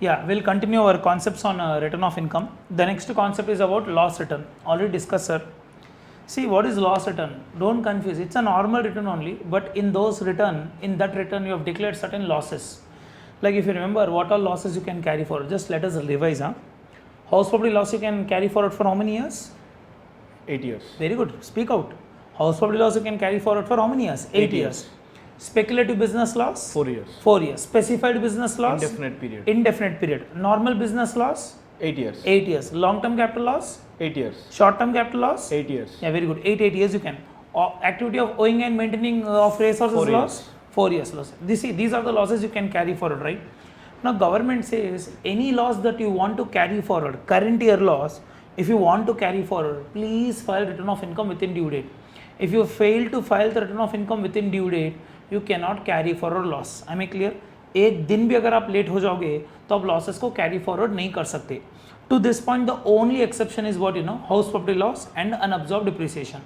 Yeah, we'll continue our concepts on return of income. The next concept is about loss return. Already discussed, sir. See, what is loss return? Don't confuse. It's a normal return only, but in that return, you have declared certain losses. Like if you remember, what all losses you can carry forward? Just let us revise. House property loss you can carry forward for how many years? 8 years. Very good. Speak out. House property loss you can carry forward for how many years? 8 years. Speculative business loss? 4 years. 4 years. Specified business loss? Indefinite period. Indefinite period. Normal business loss? 8 years. 8 years. Long term capital loss? 8 years. Short term capital loss? 8 years. Yeah, very good. 8 years you can. Activity of owing and maintaining of resources 4 loss? years. 4 years loss. These are the losses you can carry forward, right? Now government says any loss that you want to carry forward, current year loss, if you want to carry forward, please file return of income within due date. If you fail to file the return of income within due date, you cannot carry forward loss. Am I clear? एक दिन भी अगर आप late हो जाओगे तो आप losses को कैरी फॉरवर्ड नहीं कर सकते. To this point, the only exception is what house property loss and unabsorbed depreciation.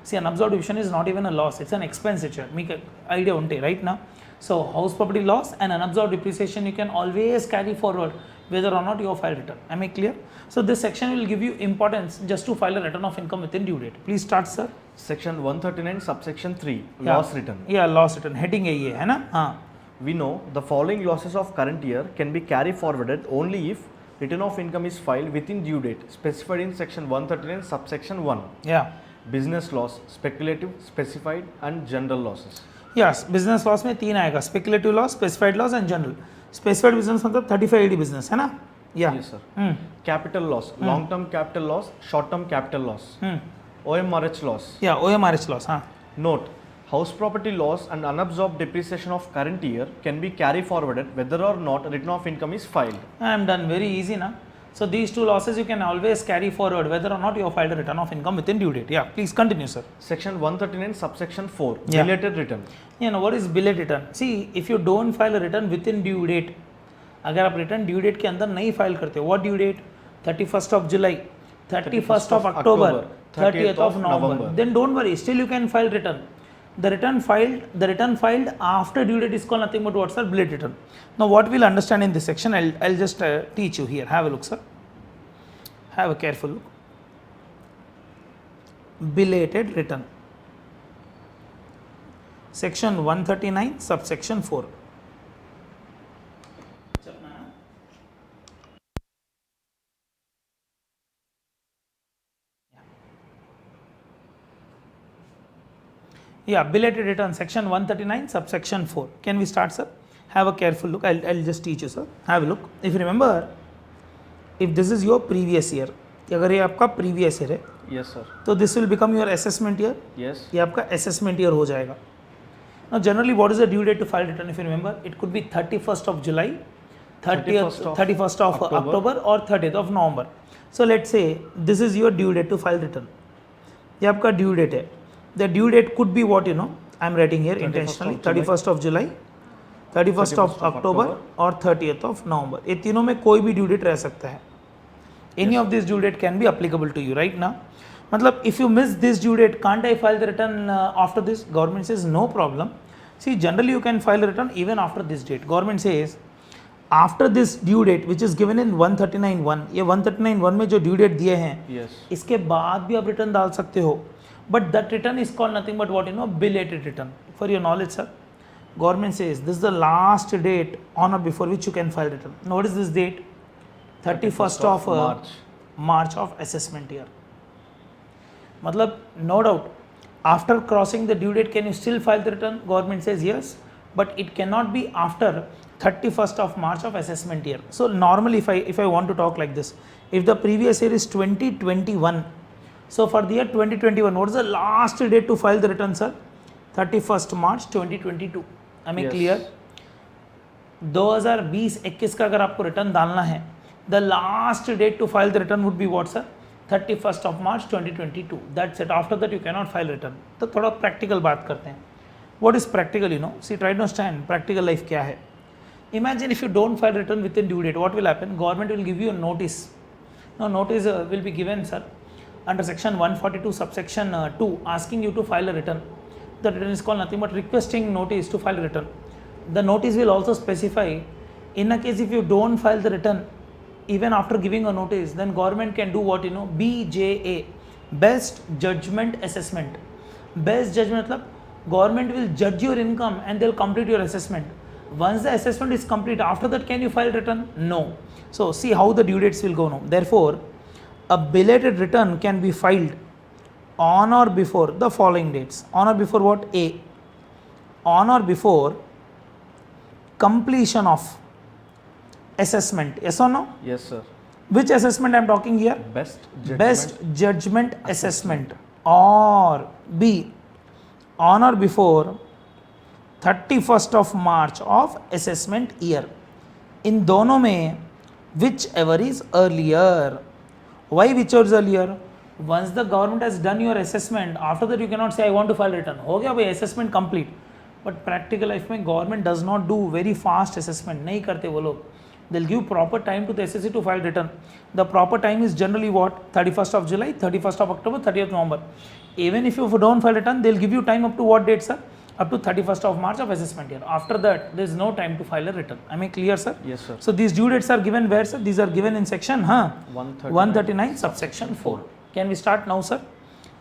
See, unabsorbed depreciation is not even a loss; it's an expenditure. Make an idea unte right now. So, house property loss and unabsorbed depreciation you can always carry forward whether or not you file return. Am I clear? So, this section will give you importance just to file a return of income within due date. Please start, sir. Section 139, subsection 3, loss return. Yeah, loss return. Heading है ये है ना? हाँ. We know the following losses of current year can be carry forwarded only if return of income is filed within due date specified in section 139 subsection 1. Yeah. Business loss, speculative, specified and general losses. Yes, business loss में तीन आएगा, speculative loss, specified loss and general. Specified business मतलब 3580 business है ना? Yeah. Yes sir. Capital loss, long term capital loss, short term capital loss. OMRH loss. Yeah, OMRH loss. हाँ. Note, house property loss and unabsorbed depreciation of current year can be carry forwarded whether or not return of income is filed. I am done. Very easy na. So these two losses you can always carry forward whether or not you have filed a return of income within due date. Yeah, please continue, sir. Section 139 subsection 4, Yeah. belated return. What is belated return? See, if you don't file a return within due date, अगर आप return due date के अंदर नहीं file करते, what due date? 31st of July, 31st of October, 30th of November, then don't worry, still you can file return. The return filed after due date is called nothing but what's sir? Belated return. Now what we'll understand in this section, I'll just teach you here. Have a look, sir. Have a careful look. Belated return. Section 139, subsection 4. Yeah, belated return, section 139, subsection 4. Can we start, sir? Have a careful look. I'll just teach you, sir. Have a look. If you remember, if this is your previous year, अगर ये आपका previous year है, yes sir, तो this will become your assessment year. yes, ये आपका assessment year हो जाएगा. Now generally, what is the due date to file return? If you remember, it could be 31st of July, 31st of October or 30th of November. So let's say this is your due date to file return. ये आपका due date है. The due date could be what I am writing here intentionally, 31st of July, 31st of October or 30th of November. ये तीनों में कोई भी due date रह सकता है. Any of these due date can be applicable to you right now. मतलब if you miss this due date, can't I file the return after this? Government says no problem. See, generally you can file a return even after this date. Government says after this due date which is given in 139(1), ये 139(1) में जो due date दिए हैं, yes, इसके बाद भी आप return डाल सकते हो. But that return is called nothing but what belated return. For your knowledge, sir, government says this is the last date on or before which you can file return. Now what is this date? 31st of March of assessment year. मतलब no doubt after crossing the due date can you still file the return? Government says yes, but it cannot be after 31st of March of assessment year. So normally if I want to talk like this, if the previous year is 2021, so for the year 2021, what is the last date to file the return, sir? 31st March 2022. Am I clear? 2020-21 का अगर आपको return डालना है, the last date to file the return would be what, sir? 31st of March 2022. That's it. After that you cannot file return. तो थोड़ा practical बात करते हैं. What is practical? See, try to understand practical life क्या है. Imagine if you don't file return within due date, what will happen? Government will give you a notice. Now notice will be given, sir, under section 142 subsection 2, asking you to file a return. The return is called nothing but requesting notice to file a return. The notice will also specify In a case if you don't file the return even after giving a notice, then government can do what, you know, BJA, best judgment assessment. Best judgment matlab government will judge your income and they'll complete your assessment. Once the assessment is complete, after that can you file return? No. So see how the due dates will go now. Therefore a belated return can be filed on or before the following dates. On or before what? A, on or before completion of assessment. Yes or no? Yes, sir. Which assessment I am talking here? Best judgment assessment. Or B, on or before 31st of March of assessment year. इन दोनों में whichever is earlier. Why whichever is earlier? Once the government has done your assessment, after that you cannot say I want to file return. हो गया भाई assessment complete. But practical life में government does not do very fast assessment. नहीं करते वो लोग. They'll give proper time to the SSC to file return. The proper time is generally what? 31st of July, 31st of October, 30th November. Even if you don't file return, they'll give you time up to what date, sir? Up to 31st of March of assessment year. After that, there is no time to file a return. Am I clear, sir? Yes, sir. So these due dates are given where, sir? These are given in section 139 subsection 4. Can we start now, sir?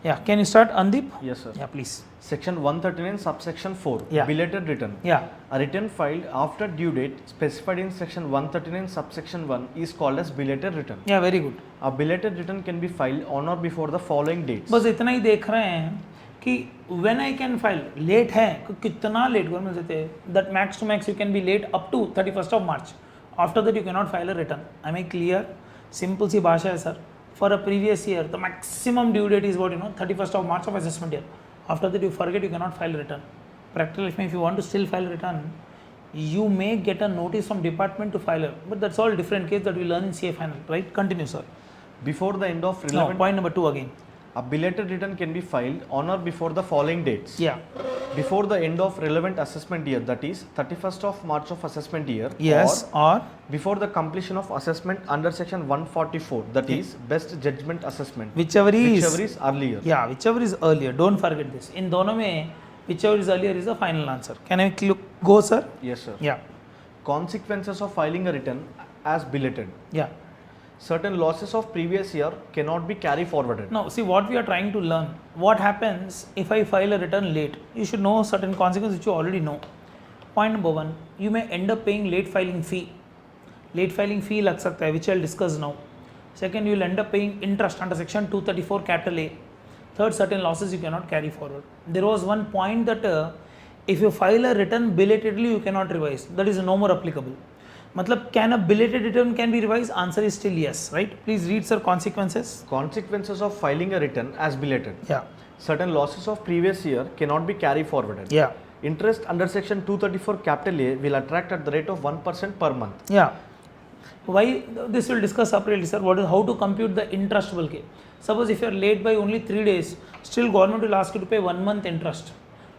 Yeah. Can you start, Andeep? Yes, sir. Yeah, please. Section 139 subsection 4. Yeah. Belated return. Yeah. A return filed after due date specified in section 139 subsection 1 is called as belated return. Yeah, very good. A belated return can be filed on or before the following dates. बस इतना ही देख रहे हैं कि when I can file, late है कितना late government देते हैं, that max to max you can be late up to 31st of March. After that you cannot file a return. Am I clear? Simple सी भाषा है sir. For a previous year, the maximum due date is what, you know, 31st of March of assessment year. After that you forget, you cannot file a return. Practical if you want to still file a return, you may get a notice from department to file it, but that's all different case that we learn in CA final, right? Continue, sir. Before the end of No, relevant. point number 2 again. A belated return can be filed on or before the following dates. Yeah. Before the end of relevant assessment year, that is 31st of March of assessment year. Yes. Or Before the completion of assessment under section 144, that is best judgment assessment. whichever Whichever is earlier. Yeah, whichever is earlier. Don't forget this. In दोनों में whichever is earlier is the final answer. Can I go, sir? Yes, sir. Yeah. Consequences of filing a return as belated. Yeah. Certain losses of previous year cannot be carry forwarded. Now, see what we are trying to learn. What happens if I file a return late? You should know certain consequences which you already know. Point number 1, you may end up paying late filing fee. Late filing fee लग सकता है, which I'll discuss now. Second, you will end up paying interest under section 234 capital A. Third, certain losses you cannot carry forward. There was one point that if you file a return belatedly, you cannot revise. That is no more applicable. मतलब can a belated return can be revised? Answer is still yes, right? Please read, sir, consequences. Consequences of filing a return as belated. Yeah. Certain losses of previous year cannot be carry forwarded. Yeah. Interest under section 234 capital A will attract at the rate of 1% per month. Yeah. Why this will discuss separately, sir. What is how to compute the interest bulk? Suppose if you are late by only 3 days, still government will ask you to pay 1 month interest,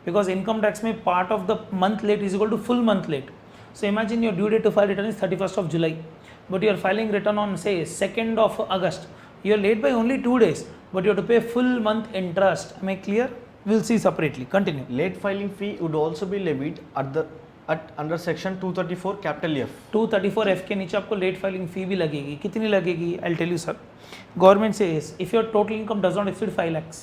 because income tax may part of the month late is equal to full month late. So imagine your due date to file return is 31st of July, but you are filing return on say 2nd of August. You are late by only 2 days, but you have to pay full month interest. Am I clear? We'll see separately. Continue. Late filing fee would also be levied at under section 234 capital F. 234 F के नीचे आपको late filing फी भी लगेगी. कितनी लगेगी? I'll tell you, sir. Government says if your total income does not exceed 5 lakhs,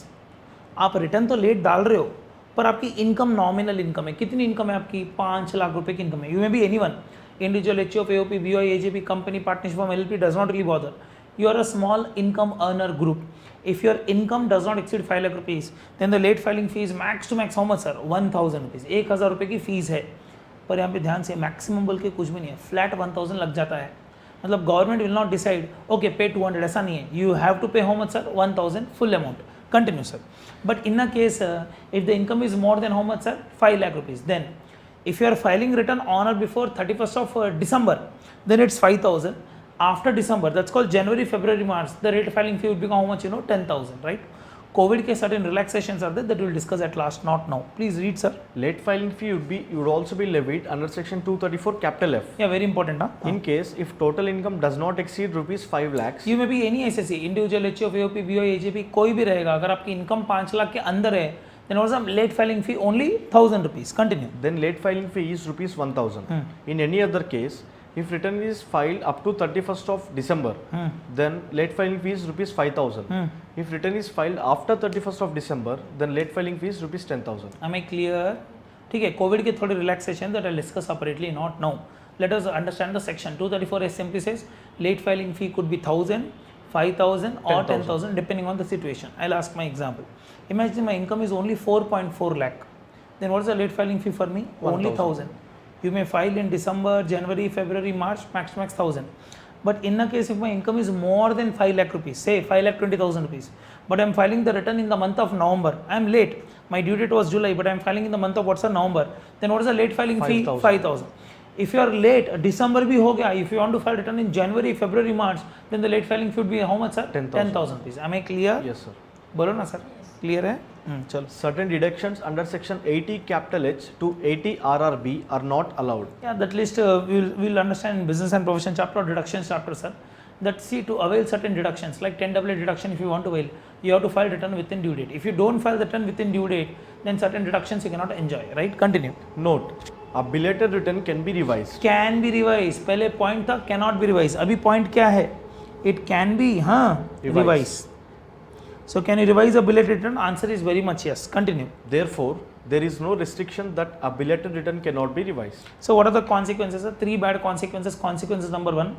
आप return तो late डाल रहे हो पर आपकी इनकम नॉमिनल इनकम है. कितनी इनकम है आपकी? 5 लाख रुपए की इनकम है. You may be anyone, individual, HO, AOP, BOI, AJP, company, partnership form, LLP, does not really bother. You are a small income earner group. If your income does not exceed 5 lakh rupees, then the late filing fee is max to max how much, sir? 1000 rupees. 1000 रुपये की fees है. पर यहाँ पे ध्यान से maximum बोल के कुछ भी नहीं है, फ्लैट 1000 लग जाता है. मतलब government will not decide okay पे 200, ऐसा नहीं है. यू हैव टू पे how much, sir? 1000 full amount. Continue, sir. But in a case if the income is more than how much, sir? 5 lakh rupees, then if you are filing return on or before 31st of December, then it's 5000. After December, that's called January, February, March, the rate filing fee would become how much, 10,000, right? COVID के certain relaxations are there that we will discuss at last, not now. Please read, sir. Late filing fee would also be levied under section 234 capital F. Yeah, very important, huh? In case if total income does not exceed rupees 5 lakhs. You may be any SSC, individual, HO, AOP, BOI, AJP, कोई भी रहेगा. अगर आपकी income 5 lakh के अंदर है, then also late filing fee only 1000 rupees. Continue. Then late filing fee is rupees 1000. In any other case, If return is filed up to 31st of December, then late filing fee is rupees 5,000. If return is filed after 31st of December, then late filing fee is rupees 10,000. Am I clear? ठीक है, Covid के थोड़े relaxation that I'll discuss separately, not now. Let us understand the section 234 simply says late filing fee could be 1,000, 5,000 or 10,000 depending on the situation. I'll ask my example. Imagine my income is only 4.4 lakh. Then what is the late filing fee for me? Only 1,000. You may file in December, January, February, March, max 1,000. But in a case if my income is more than 5 lakh rupees, say 5,20,000 rupees, but I'm filing the return in the month of November, I'm late. My due date was July, but I'm filing in the month of what's November. Then what is the late filing fee? 5,000. If you are late, December bhi ho gaya. If you want to file return in January, February, March, then the late filing fee would be how much, sir? 10,000 rupees. Am I clear? Yes, sir. बोलो ना sir, clear है? चलो. Certain deductions under section 80 capital H to 80 RRB are not allowed. Yeah, that list we'll understand in business and profession chapter or deductions chapter, sir. That see, to avail certain deductions like 10AA deduction, if you want to avail, you have to file return within due date. If you don't file the return within due date, then certain deductions you cannot enjoy, right? Continue. Note, a belated return can be revised. Can be revised. पहले point था cannot be revised. अभी point क्या है? It can be revised. So can you revise a belated return? Answer is very much yes. Continue. Therefore, there is no restriction that a belated return cannot be revised. So what are the consequences? 3 bad consequences. Consequences number 1,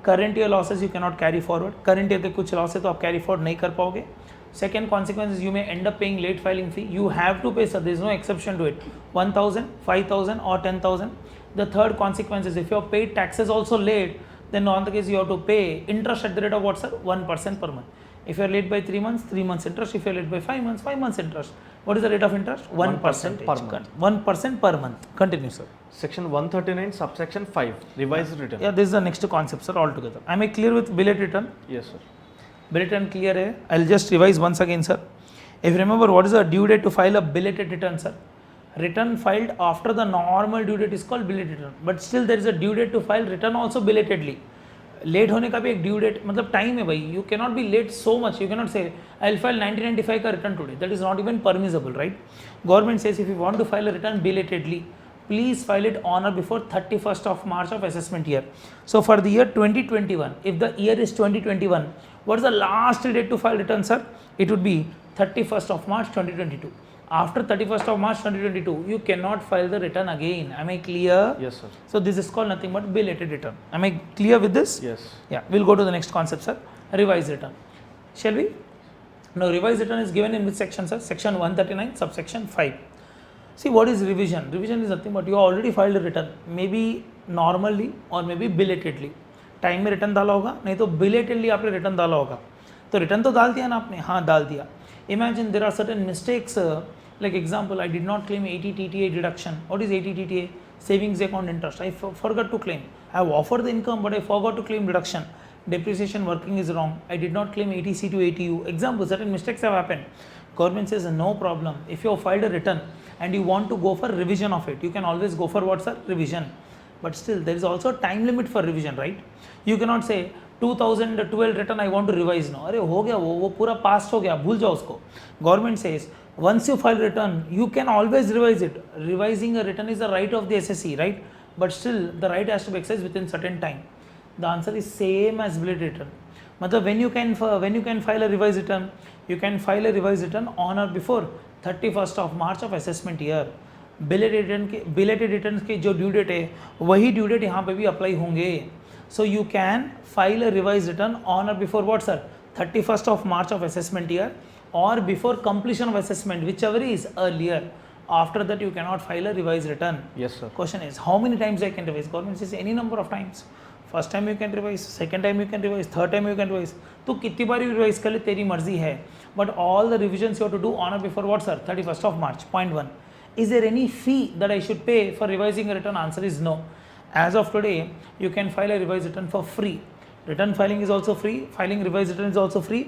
current year losses you cannot carry forward. Current year के कुछ loss है तो आप carry forward नहीं कर पाओगे. Second consequence is you may end up paying late filing fee. You have to pay, sir. There is no exception to it. 1,000, 5,000 or 10,000. The third consequence is if you have paid taxes also late, then on the case you have to pay interest at the rate of what, sir? 1% per month. If you are late by 3 months, 3 months interest. If you are late by 5 months, 5 months interest. What is the rate of interest? 1% per month. 1% per month. Continue, sir. Section 139 subsection 5 revised return. Yeah, this is the next concept, sir, altogether. Am I clear with belated return? Yes, sir. Belated return clear hai? I'll just revise once again, sir. If you remember, what is the due date to file a belated return, sir? Return filed after the normal due date is called belated return. But still there is a due date to file return also belatedly. Late होने का भी एक due date मतलब time है भाई. You cannot be late so much. You cannot say I will file 1995 का return today. That is not even permissible, right? Government says if you want to file a return belatedly, please file it on or before 31st of March of assessment year. So for the year 2021, if the year is 2021, what is the last date to file return, sir? It would be 31st of March 2022. After 31st of March 2022, you cannot file the return again. Am I clear? Yes, sir. So this is called nothing but belated return. Am I clear with this? Yes. Yeah, we'll go to the next concept, sir. Revised return. Shall we? Now, revised return is given in which section, sir? Section 139, subsection 5. See, what is revision? Revision is nothing but you already filed a return, maybe normally or maybe belatedly. Time में return डाला होगा, नहीं तो belatedly आपने return डाला होगा. तो return तो डाल दिया ना आपने? हाँ, डाल दिया. Imagine there are certain mistakes. Like example, I did not claim 80 TTA deduction. What is 80 TTA? Savings account interest. I forgot to claim. I have offered the income, but I forgot to claim deduction. Depreciation working is wrong. I did not claim 80C to 80U. Example, certain mistakes have happened. Government says no problem. If you have filed a return and you want to go for revision of it, you can always go for what's a revision. But still, there is also a time limit for revision, right? You cannot say 2012 return I want to revise now. अरे हो गया वो पूरा past हो गया, भूल जाओ उसको. Government says once you file return, you can always revise it. Revising a return is the right of the SSC, right? But still, the right has to be exercised within certain time. The answer is same as belated return. मतलब when you can file a revised return, you can file a revised return on or before 31st of March of assessment year. Belated return के जो due date है वही due date यहाँ पे भी apply होंगे. So you can file a revise return on or before what, sir? 31st of March of assessment year or before completion of assessment, whichever is earlier. After that you cannot file a revised return. Yes, sir. Question is how many times I can revise? Government says any number of times. First time you can revise, second time you can revise, third time you can revise. तो कितनी बार भी revise कर ले तेरी मर्जी है. But all the revisions you have to do on or before what, sir? 31st of March. Point 1. Is there any fee that I should pay for revising a return? Answer is no. As of today, you can file a revised return for free. Return filing is also free. Filing revised return is also free.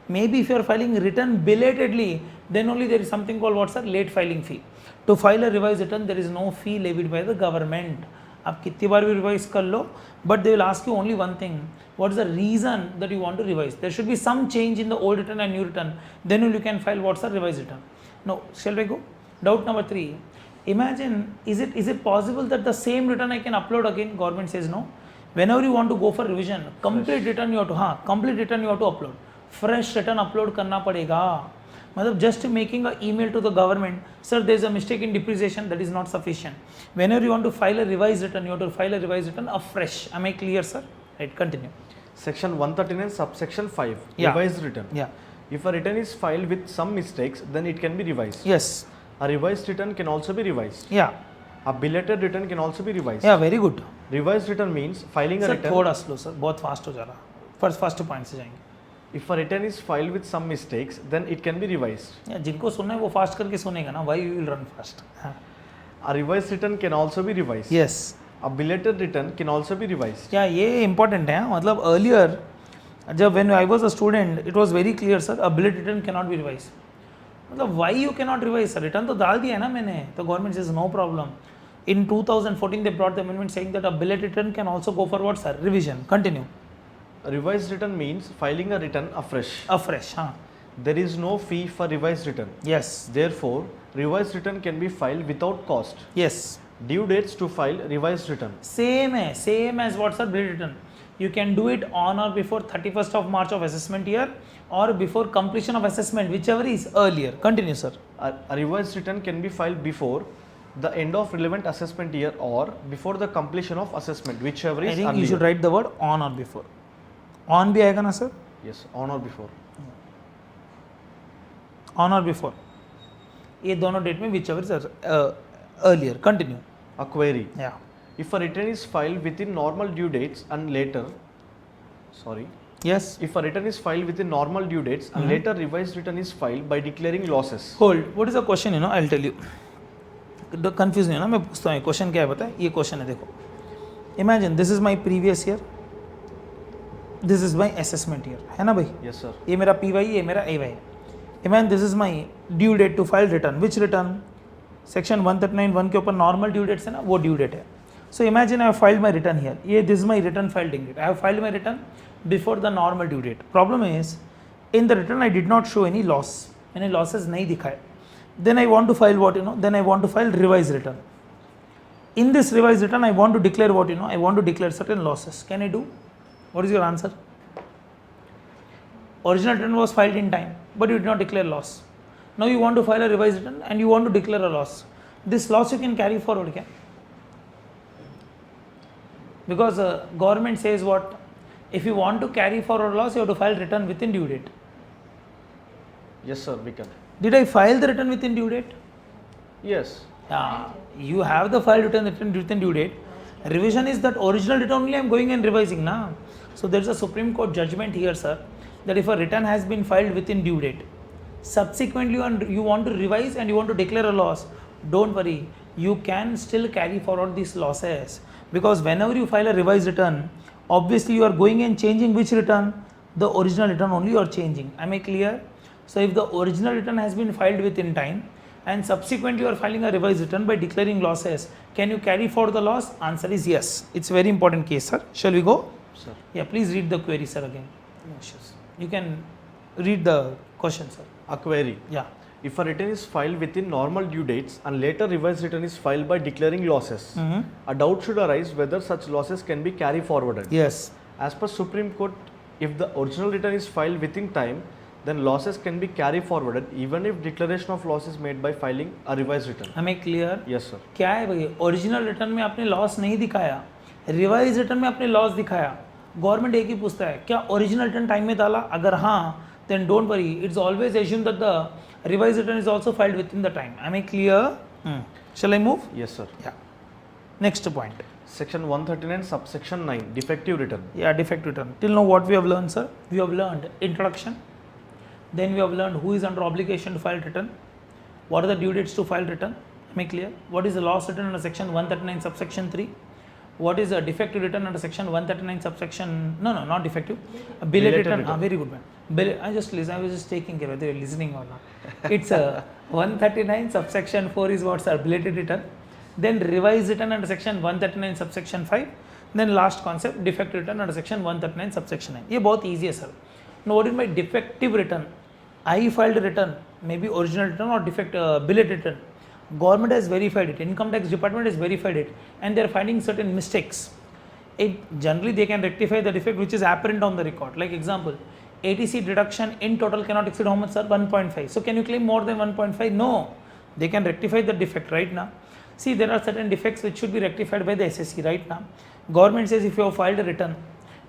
Maybe if you are filing return belatedly, then only there is something called what's a late filing fee. To file a revised return, there is no fee levied by the government. आप कितनी बार भी revise कर लो, but they will ask you only one thing. What is the reason that you want to revise? There should be some change in the old return and new return. Then only you can file what's a revised return. Now, shall we go? Doubt number 3. Imagine, is it possible that the same return I can upload again? Government says no. whenever you want to go for revision, complete return you have to, हाँ complete return you have to upload, fresh return upload करना पड़ेगा. मतलब just making a email to the government, sir there is a mistake in depreciation, that is not sufficient. Whenever you want to file a revised return, you have to file a revised return afresh. Am I clear, sir? Right, continue. Section 139 subsection 5, Yeah. revised return. Yeah. If a return is filed with some mistakes, then it can be revised. Yes. A revised return can also be revised. Yeah. A belated return can also be revised. Yeah, very good. Revised return means filing a sir return. थोड़ा slow sir, बहुत fast हो जा रहा. First point से जाएंगे. If a return is filed with some mistakes, then it can be revised. या जिनको सुनना है वो फास्ट करके सुनेगा ना. Why you will run fast? A revised return can also be revised. Yes. A belated return can also be revised. क्या ये important है? मतलब earlier जब when I was a student, it was very clear sir, a belated return cannot be revised. मतलब why you cannot revise sir? Return तो डाल दिया है ना मैंने. तो government says no problem. In 2014 they brought the amendment saying that a belated return can also go for what sir? Revision. Continue. A revised return means filing a return afresh. Afresh. हाँ. There is no fee for revised return. Yes. Therefore, revised return can be filed without cost. Yes. Due dates to file revised return. Same है, same as what sir belated return. You can do it on or before 31st of March of assessment year or before completion of assessment, whichever is earlier. Continue sir. A revised return can be filed before the end of relevant assessment year or before the completion of assessment, whichever is I think earlier. you should write the word on or before. On भी आएगा ना sir? Yes, on or before. On or before. ये दोनों date में whichever is earlier. Continue. A query. Yeah. If a return is filed within normal due dates and later, Yes. if a return is filed within normal due dates and later revised return is filed by declaring losses. Hold. What is the question? You know, I'll tell you. Confuse नहीं हो ना, मैं पूछता हूँ question क्या है पता है? ये क्वेश्चन है देखो. Imagine this is my previous year. This is my assessment year. है ना भाई? Yes sir. ये मेरा PY, ये मेरा AY. Imagine this is my due date to file return. Which return? Section 139(1) के ऊपर normal due dates है ना, वो due date है. So imagine I have filed my return here. ये this is my return filing date. I have filed my return before the normal due date. Problem is in the return I did not show any loss. मैंने losses नहीं दिखाए. Then I want to file what you know? Then I want to file revised return. In this revised return I want to declare what you know? I want to declare certain losses. Can I do? What is your answer? Original return was filed in time, but you did not declare loss. Now you want to file a revised return and you want to declare a loss. This loss you can carry forward, क्या? Because government says what? If you want to carry forward loss, you have to file return within due date. Yes sir, we can. Did I file the return within due date? Yes. You have the file return within due date. Revision is that original return only I am going and revising now. So there is a Supreme Court judgment here, sir, that if a return has been filed within due date, subsequently you want to revise and you want to declare a loss, don't worry, you can still carry forward these losses, because whenever you file a revised return, obviously you are going and changing which return? The original return only you are changing. Am I clear? So if the original return has been filed within time and subsequently you are filing a revised return by declaring losses, can you carry forward the loss? Answer is yes. It's a very important case, sir. Shall we go? Sir. Yeah, please read the query, sir, again. No issues. You can read the question, sir. A query. Yeah. If a return is filed within normal due dates and later revised return is filed by declaring losses, a doubt should arise whether such losses can be carried forwarded. Yes. As per Supreme Court, if the original return is filed within time, then losses can be carried forwarded even if declaration of loss is made by filing a revised return. Am I clear? Yes sir. क्या है भाई, original return में आपने loss नहीं दिखाया, revise return में आपने loss दिखाया, गवर्नमेंट एक ही पूछता है क्या ओरिजिनल रिटर्न टाइम में डाला? अगर हाँ, then don't worry, it's always assumed that the revised return is also filed within the time. Am I clear? Shall I move? Yes sir. Yeah. Next point. Section 139 subsection 9, defective return. Yeah, defect return. Till now what we have learned, sir? We have learned introduction, then we have learned who is under obligation to file return, what are the due dates to file return. Am I clear? What is the loss return under section 139 subsection 3? What is a defective return under section 139 subsection, no, not defective, a belated return. Very good man. I was just taking care whether you are listening or not. It's a 139 subsection 4 is what's our belated return. Then revised return under section 139 subsection 5. Then last concept, defective return under section 139 subsection 9. ये बहुत easy है sir. Now what is my defective return? I filed a return, maybe original return or belated return. Government has verified it, income tax department has verified it, and they are finding certain mistakes. it generally they can rectify the defect which is apparent on the record. Like example, ATC deduction in total cannot exceed how much, sir? 1.5. So can you claim more than 1.5? No. They can rectify the defect right now. See, there are certain defects which should be rectified by the SSC right now. Government says if you have filed a return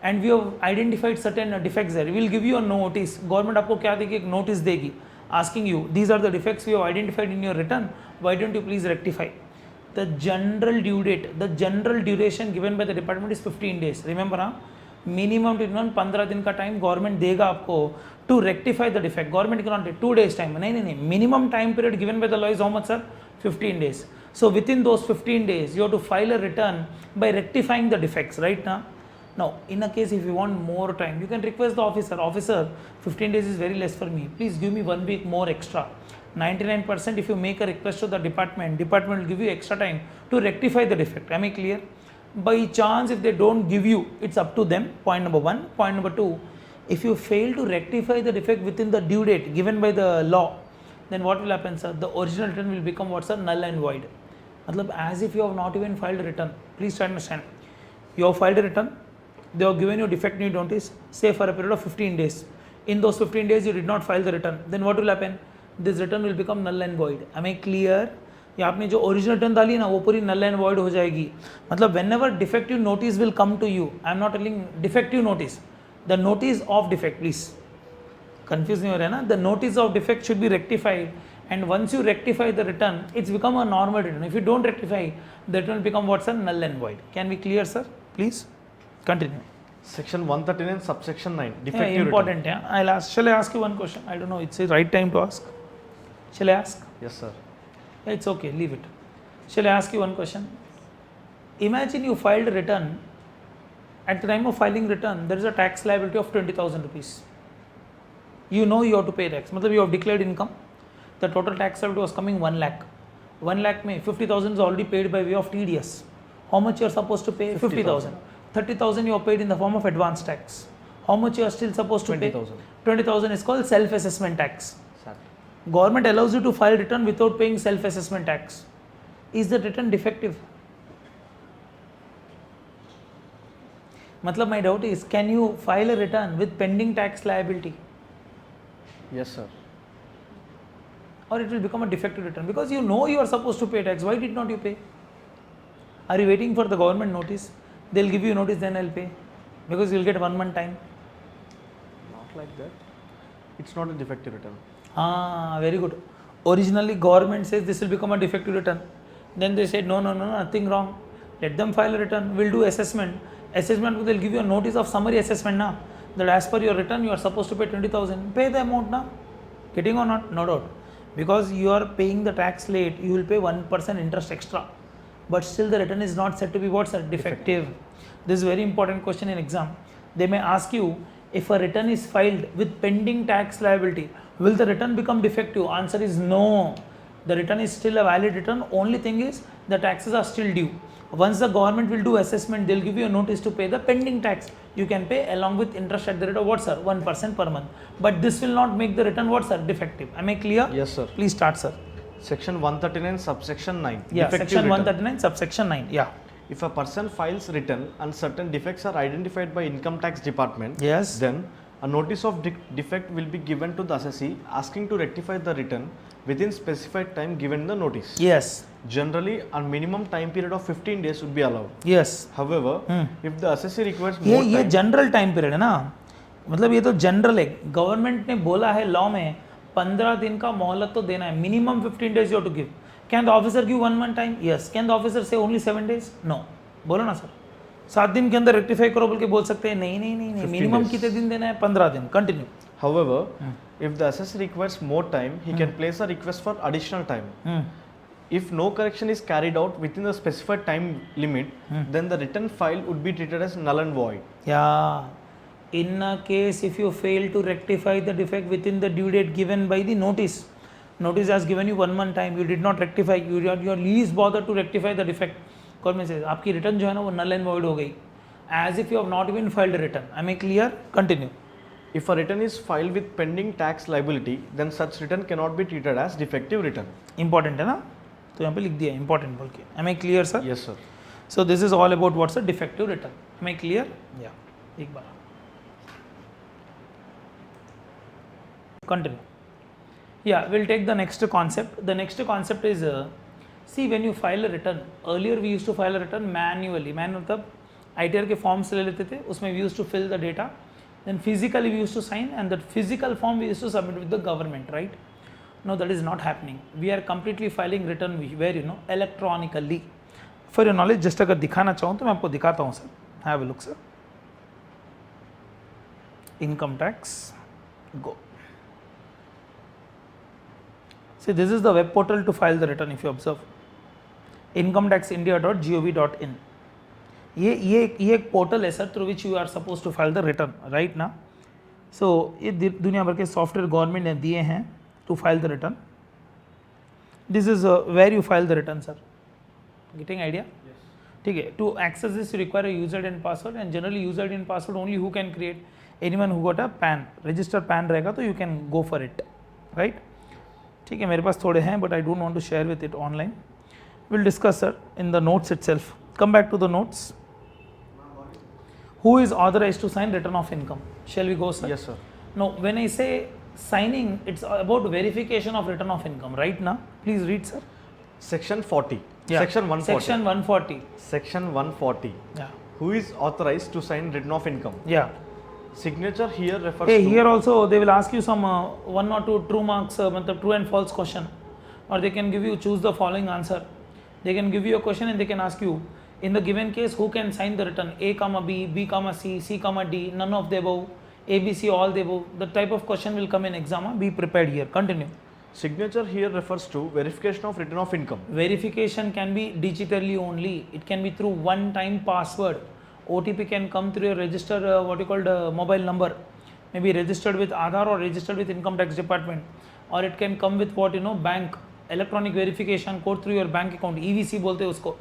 and we have identified certain defects there, we will give you a notice. Government आपको क्या देगी? एक notice देगी asking you, these are the defects we have identified in your return. Why don't you please rectify? The general due date, the general duration given by the department is 15 days. Remember, minimum to 15 दिन का time government देगा आपको to rectify the defect. Government cannot take 2 days time. नहीं. Minimum time period given by the law is how much, sir? 15 days. So within those 15 days, you have to file a return by rectifying the defects, right now. Now, in a case if you want more time, you can request the officer. Officer, 15 days is very less for me. Please give me 1 week more extra. 99% if you make a request to the department will give you extra time to rectify the defect. Am I clear? By chance, if they don't give you, it's up to them. Point number 1. Point number 2, if you fail to rectify the defect within the due date given by the law, then what will happen, sir? The original return will become what, sir? Null and void. Matlab, as if you have not even filed a return. Please try to understand. You have filed a return, they have given you defect need notice, say for a period of 15 days. In those 15 days, you did not file the return. Then what will happen? This return will become null and void. Am I clear? या आपने जो original return डाली ना वो पूरी null and void हो जाएगी. मतलब whenever defective notice will come to you, I am not telling defective notice, the notice of defect, please confuse नहीं हो रहा है ना. The notice of defect should be rectified and once you rectify the return, it's become a normal return. If you don't rectify, the return will become what's a null and void. Can we clear, sir? Please continue. Section 139 subsection 9 defective Yeah, important. return. Yeah, shall I ask you one question? I don't know, it's the right time to ask. Shall I ask? Yes, sir. Yeah, it's okay, leave it. Shall I ask you one question? Imagine you filed a return. At the time of filing return, there is a tax liability of 20,000 rupees. You know you have to pay tax. मतलब you have declared income. The total tax liability was coming 1 lakh. 1 lakh में 50,000 is already paid by way of TDS. How much you are supposed to pay? 50,000. 30,000 you are paid in the form of advance tax. How much you are still supposed to pay? 20,000. 20,000 is called self-assessment tax. Exactly. Government allows you to file return without paying self-assessment tax. Is the return defective? मतलब my doubt is, can you file a return with pending tax liability? Yes, sir. Or it will become a defective return because you know you are supposed to pay tax. Why did not you pay? Are you waiting for the government notice? They'll give you notice, then I'll pay, because you'll get 1 month time. Not like that. It's not a defective return. Very good. Originally government says this will become a defective return. Then they said no, nothing wrong. Let them file a return. We'll do assessment. Assessment, they'll give you a notice of summary assessment now. That as per your return, you are supposed to pay 20,000. Pay the amount now. Getting or not? No doubt. Because you are paying the tax late, you will pay 1% interest extra. But still the return is not said to be what's defective. This is a very important question in exam. They may ask you, if a return is filed with pending tax liability, will the return become defective? Answer is no. The return is still a valid return. Only thing is the taxes are still due. Once the government will do assessment, they'll give you a notice to pay the pending tax. You can pay along with interest at the rate of what, sir? 1% per month. But this will not make the return what, sir? Defective. Am I clear? Yes, sir. Please start, sir. Section 139 subsection 9. Yeah, defective section return. 139 subsection 9. Yeah. If a person files return and certain defects are identified by income tax department, Yes. then a notice of defect will be given to the assessee asking to rectify the return within specified time given in the notice. Yes. Generally, a minimum time period of 15 days would be allowed. Yes. However, if the assessee requires more ये time, general time period है ना, मतलब ये तो general है. Government ने बोला है लॉ में 15 दिन का मोहलत तो देना है. Minimum 15 days you have to give. Can the officer give 1 month time? Yes. Can the officer say only 7 days? No. बोलो ना सर, 7 दिन के अंदर रेक्टिफाई करो बोल के बोल सकते हैं? नहीं. मिनिमम कितने दिन देना है? 15 दिन. Continue. however, if the assessee requires more time, he can place a request for additional time. If no correction is carried out within the specified time limit, then the return file would be treated as null and void. Yeah. In a case if you fail to rectify the defect within the due date given by the notice has given you 1 month time, you did not rectify, you are least bothered to rectify the defect. Government says आपकी return जो है ना वो null and void हो गई, as if you have not even filed a return. Am I clear? Continue. If a return is filed with pending tax liability, then such return cannot be treated as defective return. Important है ना, तो यहाँ पे लिख दिया important बोल के. Am I clear, sir? Yes, sir. So this is all about what's a defective return. Am I clear? Yeah. एक बार continue. Yeah, we'll take the next concept. The next concept is see, when you file a return, earlier we used to file a return manually. Manual मतलब ITR के forms ले लेते थे, उसमें we used to fill the data, then physically we used to sign, and that physical form we used to submit with the government, right? No, that is not happening. We are completely filing return where electronically. For your knowledge, just अगर दिखाना चाहूँ तो मैं आपको दिखाता हूँ sir. Have a look, sir. Income tax, go. See, this is the web portal to file the return. If you observe, incometaxindia.gov.in. ये एक पोर्टल है sir, through which you are suppose to file the return, right ना. So ये दुनिया भर के software government ने दिए हैं to file the return. This is where you file the return sir. Getting idea? ठीक है. To access this you require a user and password, and generally user and password only who can create. Anyone who got a PAN, register PAN रहेगा तो you can go for it, right. ठीक है, मेरे पास थोड़े हैं but I don't want to share with it online. Will discuss sir in the notes itself. Come back to the notes. Who is authorized to sign return of income? Shall we go, sir? Yes, sir. No, when I say signing, it's about verification of return of income, right now? Please read, sir. Section 40. Yeah. Section 140. Section 140. Section 140. Yeah. Who is authorized to sign return of income? Yeah. Signature here refers Hey, to. here also they will ask you some one or two true marks, true and false question, or they can give you choose the following answer. They can give you a question and they can ask you, in the given case, who can sign the return? A comma B, B comma C, C comma D, none of the above, A, B, C, all the above. The type of question will come in exam. Be prepared here. Continue. Signature here refers to verification of return of income. Verification can be digitally only. It can be through one-time password. OTP can come through your register, what you called mobile number. Maybe registered with Aadhaar or registered with Income Tax Department. Or it can come with what bank. Electronic verification code through your bank account. EVC बोलते हैं उसको.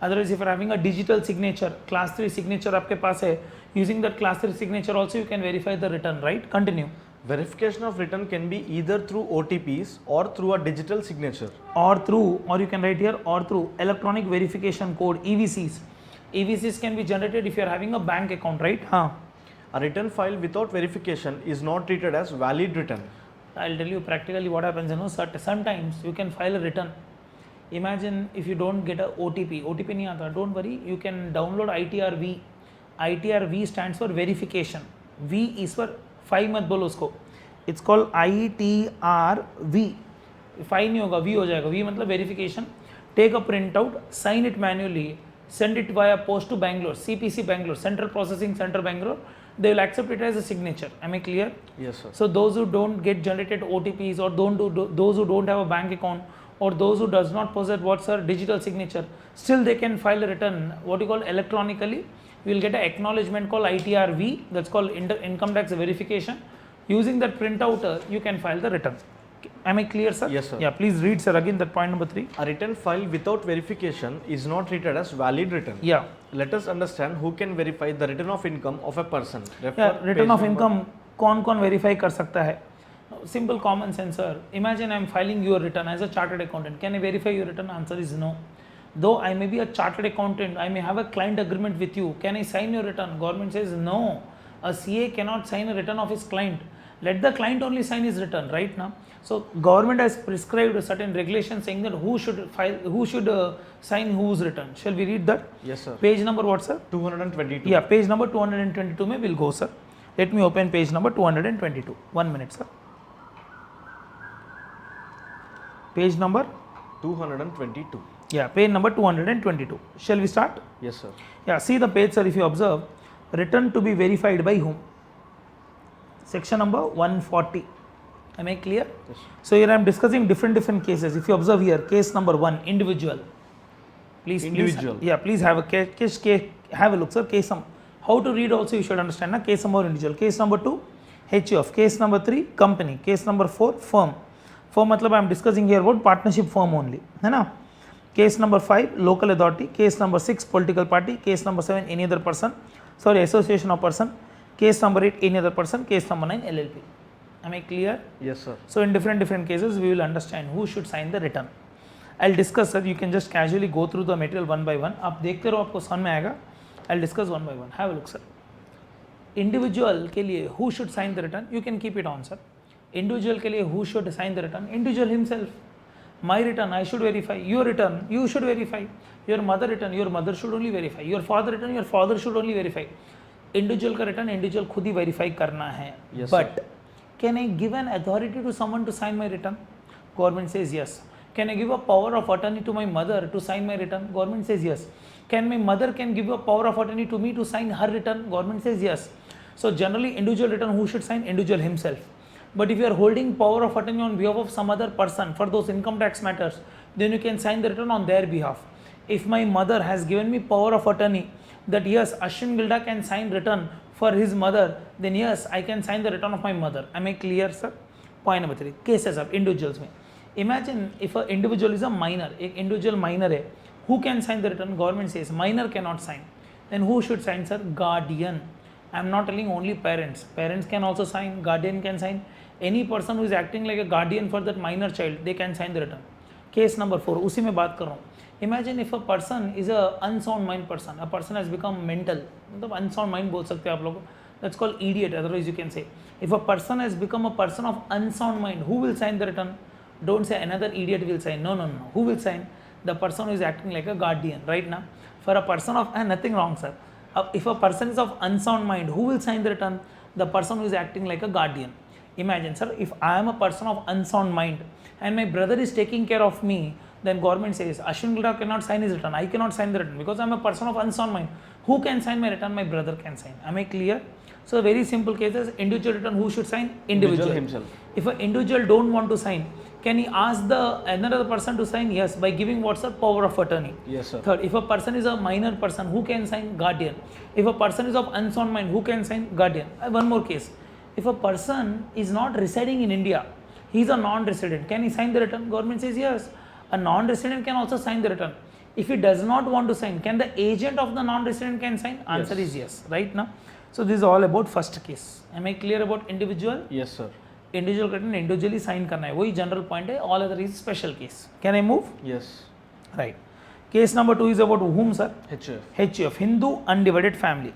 Otherwise, if you are having a digital signature, class 3 signature आपके पास है, using that class 3 signature also you can verify the return, right? Continue. Verification of return can be either through OTPs or through a digital signature. Or you can write here, or through electronic verification code, EVCs. EVCs can be generated if you are having a bank account, right? A return filed without verification is not treated as valid return. I'll tell you practically what happens. Sometimes you can file a return. Imagine if you don't get a OTP नहीं आता, don't worry, you can download ITRV. ITRV stands for verification. V is for 5 मत बोलो उसको. It's called ITRV. 5 नहीं होगा, V हो जाएगा. V मतलब verification. Take a printout, sign it manually, send it via post to Bangalore, CPC Bangalore, Central Processing Center Bangalore. They will accept it as a signature. Am I clear? Yes, sir. So those who don't get generated OTPs, or those who don't have a bank account, or those who does not possess what's a digital signature, still they can file a return, what you call electronically. You will get an acknowledgement called ITRV, that's called income tax verification. Using that printout, you can file the return. Am I clear, sir? Yes, sir. Yeah, please read, sir, again that point number 3. A return filed without verification is not treated as valid return. Yeah. Let us understand who can verify the return of income of a person. Yeah, return of income कौन verify कर सकता है? Simple common sense, sir. Imagine I am filing your return as a chartered accountant. Can I verify your return? Answer is no. Though I may be a chartered accountant, I may have a client agreement with you. Can I sign your return? Government says no. A CA cannot sign a return of his client. Let the client only sign his return, right now. So government has prescribed a certain regulation saying that who should sign whose return. Shall we read that? Yes, sir. Page number what, sir? 222. Yeah, page number 222 में will go, sir. Let me open page number 222. 1 minute, sir. Page number 222. Yeah, page number 222. Shall we start? Yes, sir. Yeah, see the page, sir. If you observe, return to be verified by whom? Section number 140. Am I clear? Yes. So here I am discussing different cases. If you observe here, case number 1, individual. Please, Individual. please have a case. Have a look, sir. Case number. How to read also you should understand. Na? Case number individual. Case number 2, HUF. Case number 3, company. Case number 4, firm. Firm मतलब I am discussing here about partnership firm only. है ना? Case number 5, local authority. Case number 6, political party. Case number 7, any other person. Sorry, association of person. Case number 8, any other person. Case number 9, LLP. Am I clear? Yes, sir. So in different cases, we will understand who should sign the return. I'll discuss, sir. You can just casually go through the material one by one. आप देखते रहो, आपको समझ में आएगा. I'll discuss one by one. Have a look, sir. Individual के लिए who should sign the return? You can keep it on, sir. Individual के लिए who should sign the return? Individual himself. My return, I should verify. Your return, you should verify. Your mother return, your mother should only verify. Your father return, your father should only verify. Individual का return, individual खुद ही verify करना है. Yes, But can I give an authority to someone to sign my return? Government says yes. Can I give a power of attorney to my mother to sign my return? Government says yes. Can my mother can give a power of attorney to me to sign her return? Government says yes. So generally individual return, who should sign? Individual himself. But if you are holding power of attorney on behalf of some other person for those income tax matters, then you can sign the return on their behalf. If my mother has given me power of attorney that yes, Ashwin Gilda can sign return for his mother, then yes, I can sign the return of my mother. Am I clear, sir? Point number 3, cases of individuals में. Imagine if an individual is a minor, एक individual minor है, who can sign the return? Government says minor cannot sign. Then who should sign, sir? Guardian. I am not telling only parents. Parents can also sign, guardian can sign. Any person who is acting like a guardian for that minor child, they can sign the return. Case number 4, उसी में बात कर रहा हूँ. Imagine if a person is a unsound mind person, a person has become mental, मतलब unsound mind बोल सकते हैं आप लोग. That's called idiot. Otherwise, you can say if a person has become a person of unsound mind, who will sign the return? Don't say another idiot will sign. No. Who will sign? The person who is acting like a guardian, right now. For a person of nothing wrong, sir. If a person is of unsound mind, who will sign the return? The person who is acting like a guardian. Imagine, sir, if I am a person of unsound mind and my brother is taking care of me, then government says Ashwin Gilda cannot sign his return. I cannot sign the return because I am a person of unsound mind. Who can sign my return? My brother can sign. Am I clear? So very simple cases. Individual return, who should sign? Individual himself. If an individual don't want to sign, can he ask the another person to sign? Yes, by giving what's the power of attorney. Yes, sir. Third, if a person is a minor person, who can sign? Guardian. If a person is of unsound mind, who can sign? Guardian. One more case. If a person is not residing in India, he is a non-resident, can he sign the return? Government says yes. A non-resident can also sign the return. If he does not want to sign, can the agent of the non-resident can sign? Answer is yes, right now. So this is all about first case. Am I clear about individual? Yes, sir. Individual return individually sign करना है, वही general point है. All other is special case. Can I move? Yes. Right. Case number 2 is about whom, sir? HUF. HUF, Hindu undivided family.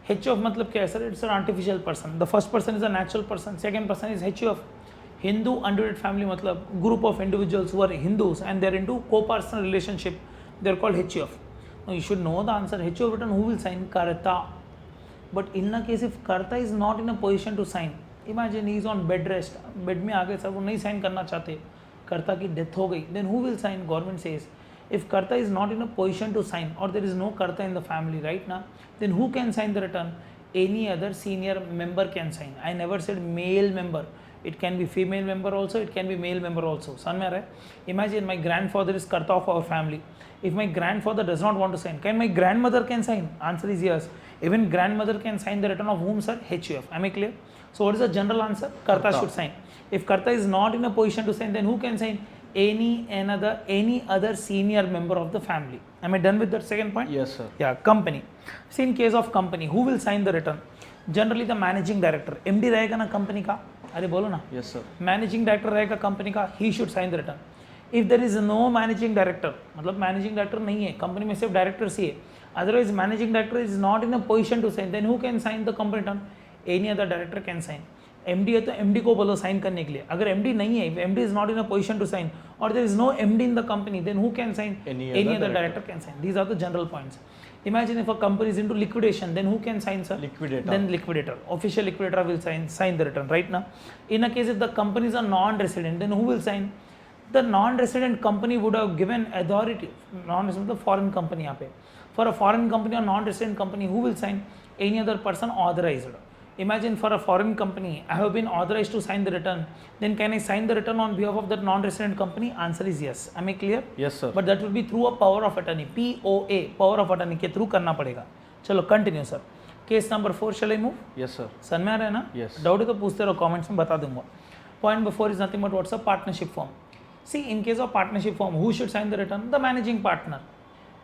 HUF मतलब क्या है, sir? It's an artificial person. The first person is a natural person. Second person is HUF. Hindu undivided family मतलब group of individuals who are Hindus and they are into co-personal relationship. They are called HUF. Now you should know the answer. HUF return, who will sign? Karta. But in a case if Karta is not in a position to sign, imagine he is on bed rest, bed में आ गए sir, वो नहीं sign करना चाहते, कर्ता की death हो गई, then who will sign? Government says if Karta is not in a position to sign or there is no Karta in the family right now, then who can sign the return? Any other senior member can sign. I never said male member. It can be female member also, it can be male member also. समझ में आ रहा है? Imagine my grandfather is Karta of our family. If my grandfather does not want to sign, can my grandmother can sign? Answer is yes. Even grandmother can sign the return of whom, sir? HUF. Am I clear? So what is the general answer? Karta should sign. If Karta is not in a position to sign, then who can sign? Any other senior member of the family. Am I done with that second point? Yes, sir. Yeah, company. See, in case of company, who will sign the return? Generally the managing director. MD रहेगा ना company का? अरे बोलो ना. Yes, sir. Managing director रहेगा company का, he should sign the return. If there is no managing director, मतलब managing director नहीं है, company में सिर्फ directors ही है. Otherwise, managing director is not in a position to sign. Then who can sign the company return? Any other director can sign. MD है तो MD को बोलो sign करने के लिए. अगर MD नहीं है, if MD is not in a position to sign, or there is no MD in the company, then who can sign? Any other director can sign. These are the general points. Imagine if a company is into liquidation, then who can sign, sir? Liquidator. Then liquidator. Official liquidator will sign the return right now. In a case if the company is a non-resident, then who will sign? The non-resident company would have given authority. Non-resident the foreign company यहाँ पे. For a foreign company or non-resident company, who will sign? Any other person authorized. Imagine for a foreign company, I have been authorized to sign the return. Then can I sign the return on behalf of that non-resident company? Answer is yes. Am I clear? Yes, sir. But that will be through a power of attorney. POA, power of attorney के through करना पड़ेगा. चलो continue sir. Case number 4 shall I move? Yes, sir. समझ में आ रहा है ना? Yes. Doubt है तो पूछते रहो, comments में बता दूंगा. Point number 4 is nothing but what's a partnership form. See, in case of partnership form, who should sign the return? The managing partner.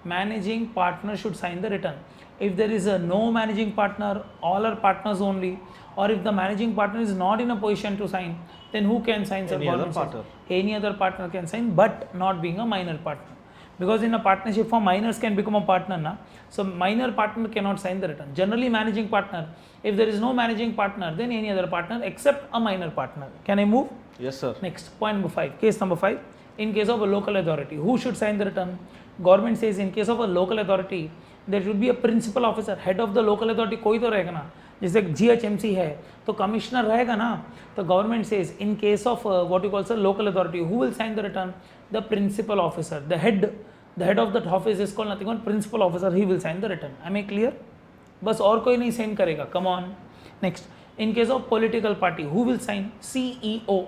Managing partner should sign the return. If there is no managing partner, all are partners only, or if the managing partner is not in a position to sign, then who can sign? Any other partner. Any other partner can sign, but not being a minor partner. because in a partnership form minors can become a partner na, so minor partner cannot sign the return. Generally managing partner, if there is no managing partner, then any other partner except a minor partner. Can I move? Yes, sir. Next, point number 5, case number 5. In case of a local authority, who should sign the return? Government says in case of a local authority, there should be a principal officer, head of the local authority कोई तो रहेगा ना, जैसे GHMC है तो commissioner रहेगा ना, तो government says in case of what you calls a local authority, who will sign the return? The principal officer, the head of that office is called nothing but principal officer, he will sign the return. I am clear? बस और कोई नहीं sign करेगा. Come on. Next, in case of political party, who will sign? CEO,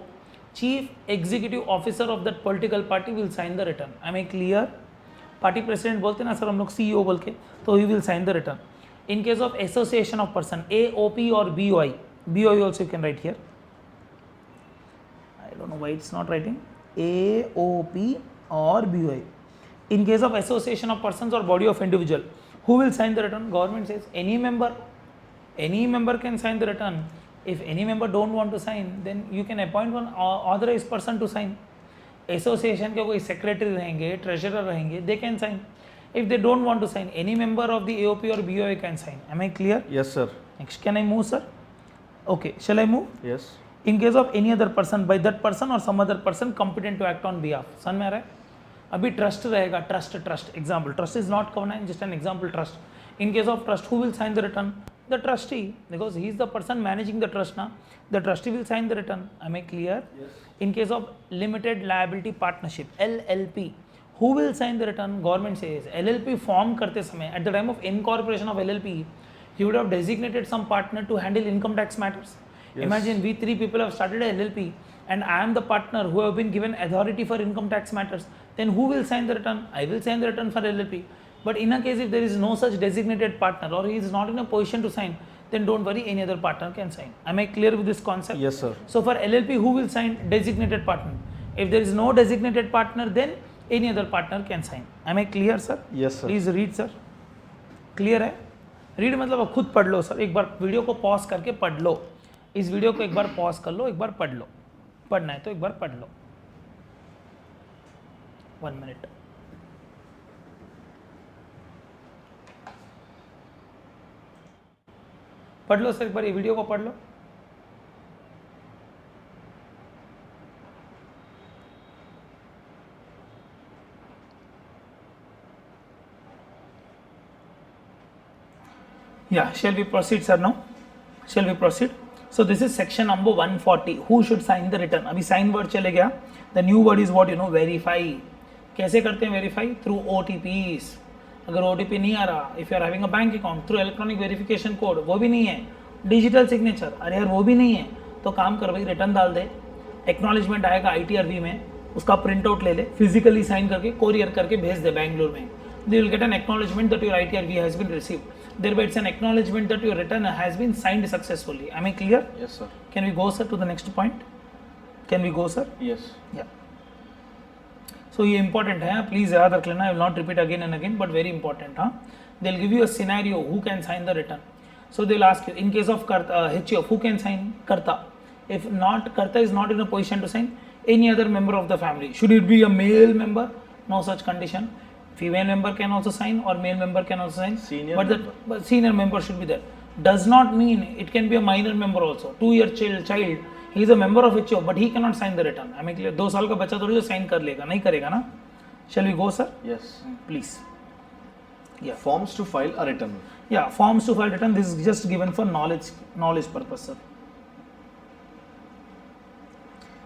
chief executive officer of that political party will sign the return. I am clear? Party president बोलते ना sir हम लोग CEO बोल के, तो he will sign the return. In case of association of person, AOP or BOI, BOI also you can write here. I don't know why it's not writing. AOP or BOI. In case of association of persons or body of individual, who will sign the return? Government says any member can sign the return. If any member don't want to sign, then you can appoint one authorized person to sign. Association के कोई secretary रहेंगे, treasurer रहेंगे, they can sign. If they don't want to sign, any member of the AOP or BOI can sign. Am I clear? Yes, sir. Next, can I move, sir? Okay, shall I move? Yes. In case of any other person, by that person or some other person competent to act on behalf. समझ में आ रहा है? अभी trust रहेगा, trust. Example, trust is not covenant, just an example trust. In case of trust, who will sign the return? The trustee, because he is the person managing the trust now. The trustee will sign the return. Am I clear? Yes. In case of limited liability partnership, LLP, who will sign the return? Government says LLP form करते समय, at the time of incorporation of LLP, he would have designated some partner to handle income tax matters. Yes. Imagine we 3 people have started a LLP and I am the partner who have been given authority for income tax matters. Then who will sign the return? I will sign the return for LLP. But in a case if there is no such designated partner or he is not in a position to sign, then don't worry, any other partner can sign. Am I clear with this concept? Yes, sir. So for LLP, who will sign? Designated partner. If there is no designated partner, then any other partner can sign. Am I clear, sir? Yes, sir. Please read, sir. Clear है? Read मतलब आप खुद पढ़ लो sir. एक बार video को pause करके पढ़ लो. इस वीडियो को एक बार पॉज कर लो, एक बार पढ़ लो. पढ़ना है तो एक बार पढ़ लो. 1 minute. पढ़ लो सर, एक बार ये वीडियो को पढ़ लो. Yeah, shall we proceed, sir? Now, shall we proceed? So this is section number 140. Who should sign the return? अभी sign word चले गया. The new word is what you know, verify. कैसे करते हैं verify? Through OTPs. अगर OTP नहीं आ रहा, if you are having a bank account, through electronic verification code, वो भी नहीं है. Digital signature, अरे यार वो भी नहीं है, तो काम कर भाई, रिटर्न डाल दे. Acknowledgement आएगा ITRV में, उसका प्रिंट आउट ले ले, फिजिकली साइन करके कोरियर करके भेज दे बैंगलोर में. They will get an acknowledgement that your ITRV has been received. Thereby it's an acknowledgement that your return has been signed successfully. Am I clear? Yes, sir. Can we go, sir, to the next point? Can we go, sir? Yes. Yeah. So ये important है, please याद रख लेना. I will not repeat again and again, but very important. They'll give you a scenario who can sign the return. So they'll ask you in case of HUF, who can sign? Karta. If not, Karta is not in a position to sign. Any other member of the family. Should it be a male member? No such condition. Female member can also sign or male member can also sign. But senior member should be there. Does not mean it can be a minor member also. 2-year child, he is a member of HO, but he cannot sign the return. I mean, 2 साल का बच्चा थोड़ी sign कर लेगा, नहीं करेगा ना? Shall we go, sir? Yes. Please. Yeah. Forms to file a return. Yeah, forms to file return. This is just given for knowledge purpose, sir.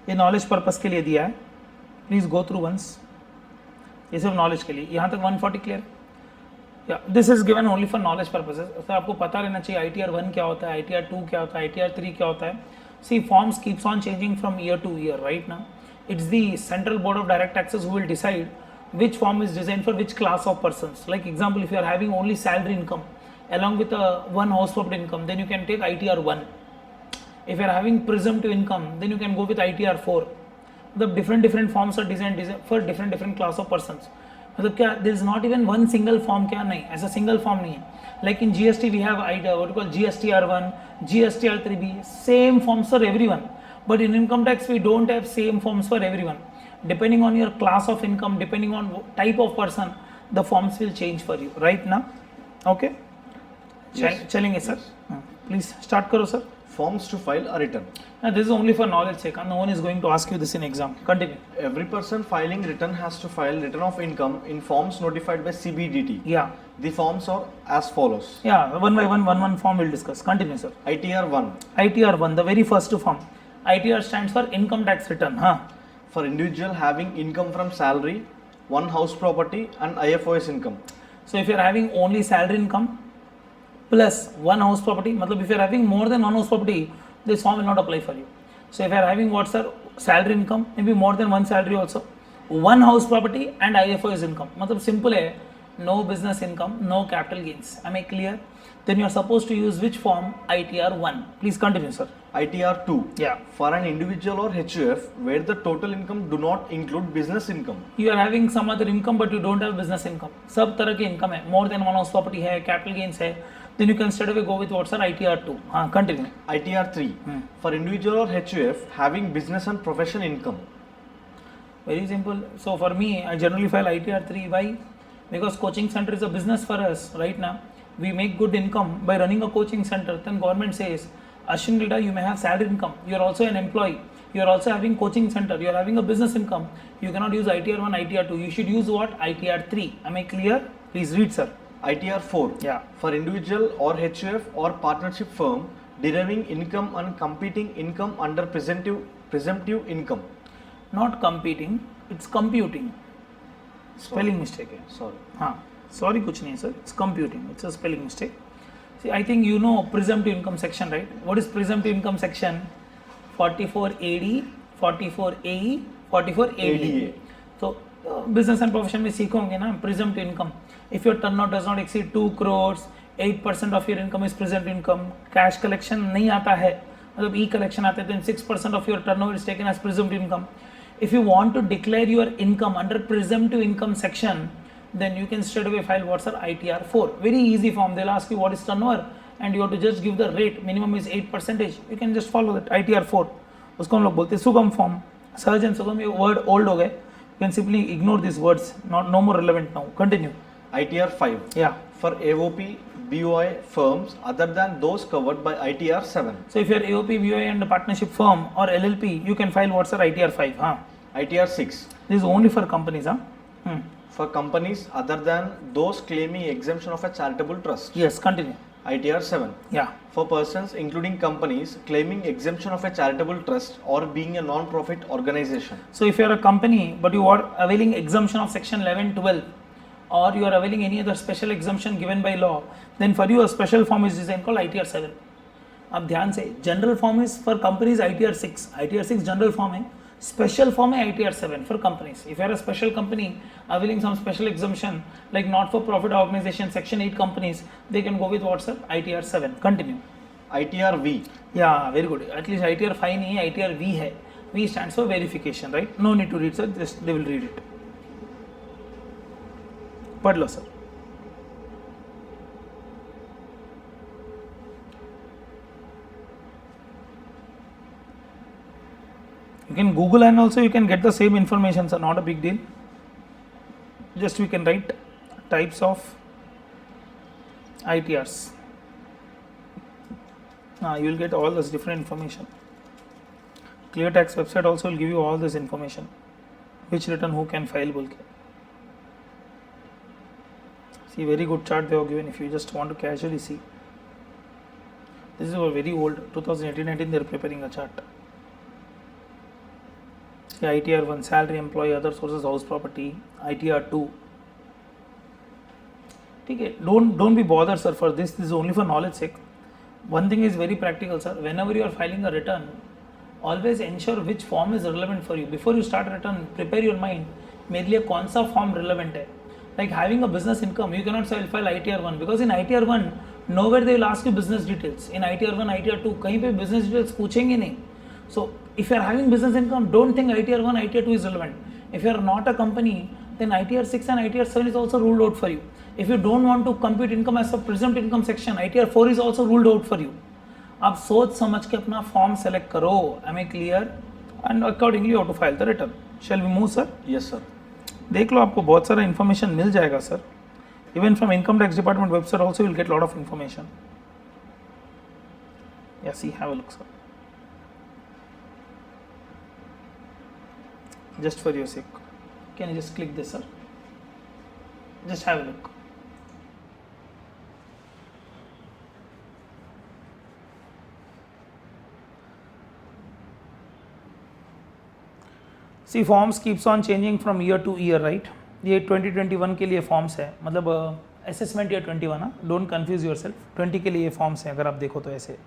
ये knowledge purpose के लिए दिया है. Please go through once. ये सिर्फ knowledge के लिए. यहाँ तक 140 क्लियर? या this is given only for knowledge purposes. तो आपको पता रहना चाहिए ITR 1 क्या होता है, ITR 2 क्या होता है, ITR 3 क्या होता है. See forms keeps on changing from year to year, right ना. It's the Central Board of Direct Taxes who will decide which form is designed for which class of persons. Like example, if you are having only salary income along with one household income, then you can take ITR 1. If you are having presumptive income, then you can go with ITR 4. The different forms are designed for different class of persons. मतलब क्या, there is not even one single form, क्या नहीं, ऐसा single form नहीं है. Like in GST we have what you call GSTR1, GSTR3B, same forms for everyone. But in income tax we don't have same forms for everyone. depending on your class of income, depending on type of person, the forms will change for you, right now? Okay? Yes. चलेंगे sir, please start करो sir. Forms to file a return. Now, this is only for knowledge sake, and no one is going to ask you this in exam. Continue. Every person filing return has to file return of income in forms notified by CBDT. Yeah, The forms are as follows. yeah, one by one form we'll discuss. Continue, sir. ITR 1 ITR 1, the very first form. ITR stands for income tax return, huh? for individual having income from salary, one house property and IFOS income. So if you are having only salary income plus one house property, matlab if you are having more than one house property, this form will not apply for you. So if you are having what, sir, salary income, maybe more than one salary also, one house property and IFOS income, matlab simple hai, no business income, no capital gains. Am I clear? Then you are supposed to use which form? ITR 1. Please continue, sir. ITR 2 Yeah. for an individual or HUF where the total income do not include business income. You are having some other income but you don't have business income. सब तरह की income है, more than one house property है, capital gains है, then you can straight away go with what, sir? ITR 2. हाँ, continue. ITR 3 for individual or HUF having business and profession income. Very simple. So for me, I generally file ITR 3. Why? Because coaching center is a business for us right now. We make good income by running a coaching center. Then government says, Ashwin Gilda, you may have salary income. You are also an employee. You are also having coaching center. You are having a business income. You cannot use ITR 1, ITR 2. You should use what? ITR 3. Am I clear? Please read, sir. ITR 4 Yeah. for individual or HUF or partnership firm deriving income and competing income under presumptive income. Not competing, it's computing. Spelling mistake है. Sorry. हाँ, sorry कुछ नहीं है sir. It's computing. It's a spelling mistake. See, I think you know presumptive income section, right? What is presumptive income section? 44 AD, 44 AE, 44 ADA. So business and profession में सीखोगे ना presumptive income. If your turnover does not exceed 2 crores, 8% of your income is presumptive income. Cash collection नहीं आता है, मतलब e-collection आता है, then 6% of your turnover is taken as presumptive income. If you want to declare your income under presumptive income section, then you can straight away file what's our ITR 4. Very easy form. They'll ask you what is turnover and you have to just give the rate. Minimum is 8%. You can just follow that ITR 4. उसको हम लोग बोलते हैं सुगम form. सहज and सुगम ये word old हो गए. You can simply ignore these words. No more relevant now. Continue. ITR 5 Yeah. for AOP, BOI firms other than those covered by ITR 7. So if you are AOP, BOI and a partnership firm or LLP, you can file what's our ITR 5. Huh? ITR 6 This is only for companies. Huh? for companies other than those claiming exemption of a charitable trust. Yes, continue. ITR 7 Yeah. for persons including companies claiming exemption of a charitable trust or being a non-profit organization. So if you are a company but you are availing exemption of section 11, 12 or you are availing any other special exemption given by law, then for you a special form is designed called ITR 7. अब ध्यान से general form is for companies ITR 6. ITR 6 general form है, special form है ITR 7 for companies. If you are a special company availing some special exemption like not for profit organization section 8 companies, they can go with what's up ITR 7. Continue. ITR V Yeah, very good. At least ITR 5 नहीं है, ITR V है. V stands for verification, right? No need to read, sir. Just they will read it. पढ़ लो sir. You can Google and also you can get the same information, sir. Not a big deal. Just we can write types of ITRs. You will get all this different information. ClearTax website also will give you all this information. Which return who can file बोल के. See, very good chart they have given if you just want to casually see. This is a very old 2018-19 they are preparing a chart. See, ITR 1 salary, employee, other sources, house property. ITR 2. ठीक है, don't be bothered sir for this. This is only for knowledge sake. One thing is very practical, sir. Whenever you are filing a return, always ensure which form is relevant for you. Before you start return, prepare your mind. मेरे लिए कौन सा form relevant है? Like having a business income, you cannot file ITR 1 because in ITR 1 nowhere they will ask you business details. In ITR 1, ITR 2 कहीं पे business details पूछेंगे नहीं. So if you are having business income, don't think ITR 1, ITR 2 is relevant. If you are not a company, then ITR 6 and ITR 7 is also ruled out for you. If you don't want to compute income as a presumptive income section, ITR 4 is also ruled out for you. आप सोच समझ के अपना form select करो. Am I clear? And accordingly you have to file the return. Shall we move sir? Yes, sir. देख लो, आपको बहुत सारा इन्फॉर्मेशन मिल जाएगा sir. Even from income tax department website also will get lot of information. या see have a look sir. Just for your sake, can you just click this, sir? Just have a look. See, forms keeps on changing from year to year, right? ये 2021 के लिए forms है, मतलब assessment year 21 ना, don't confuse your self. 20 के लिए ये forms हैं, अगर आप देखो तो ऐसे.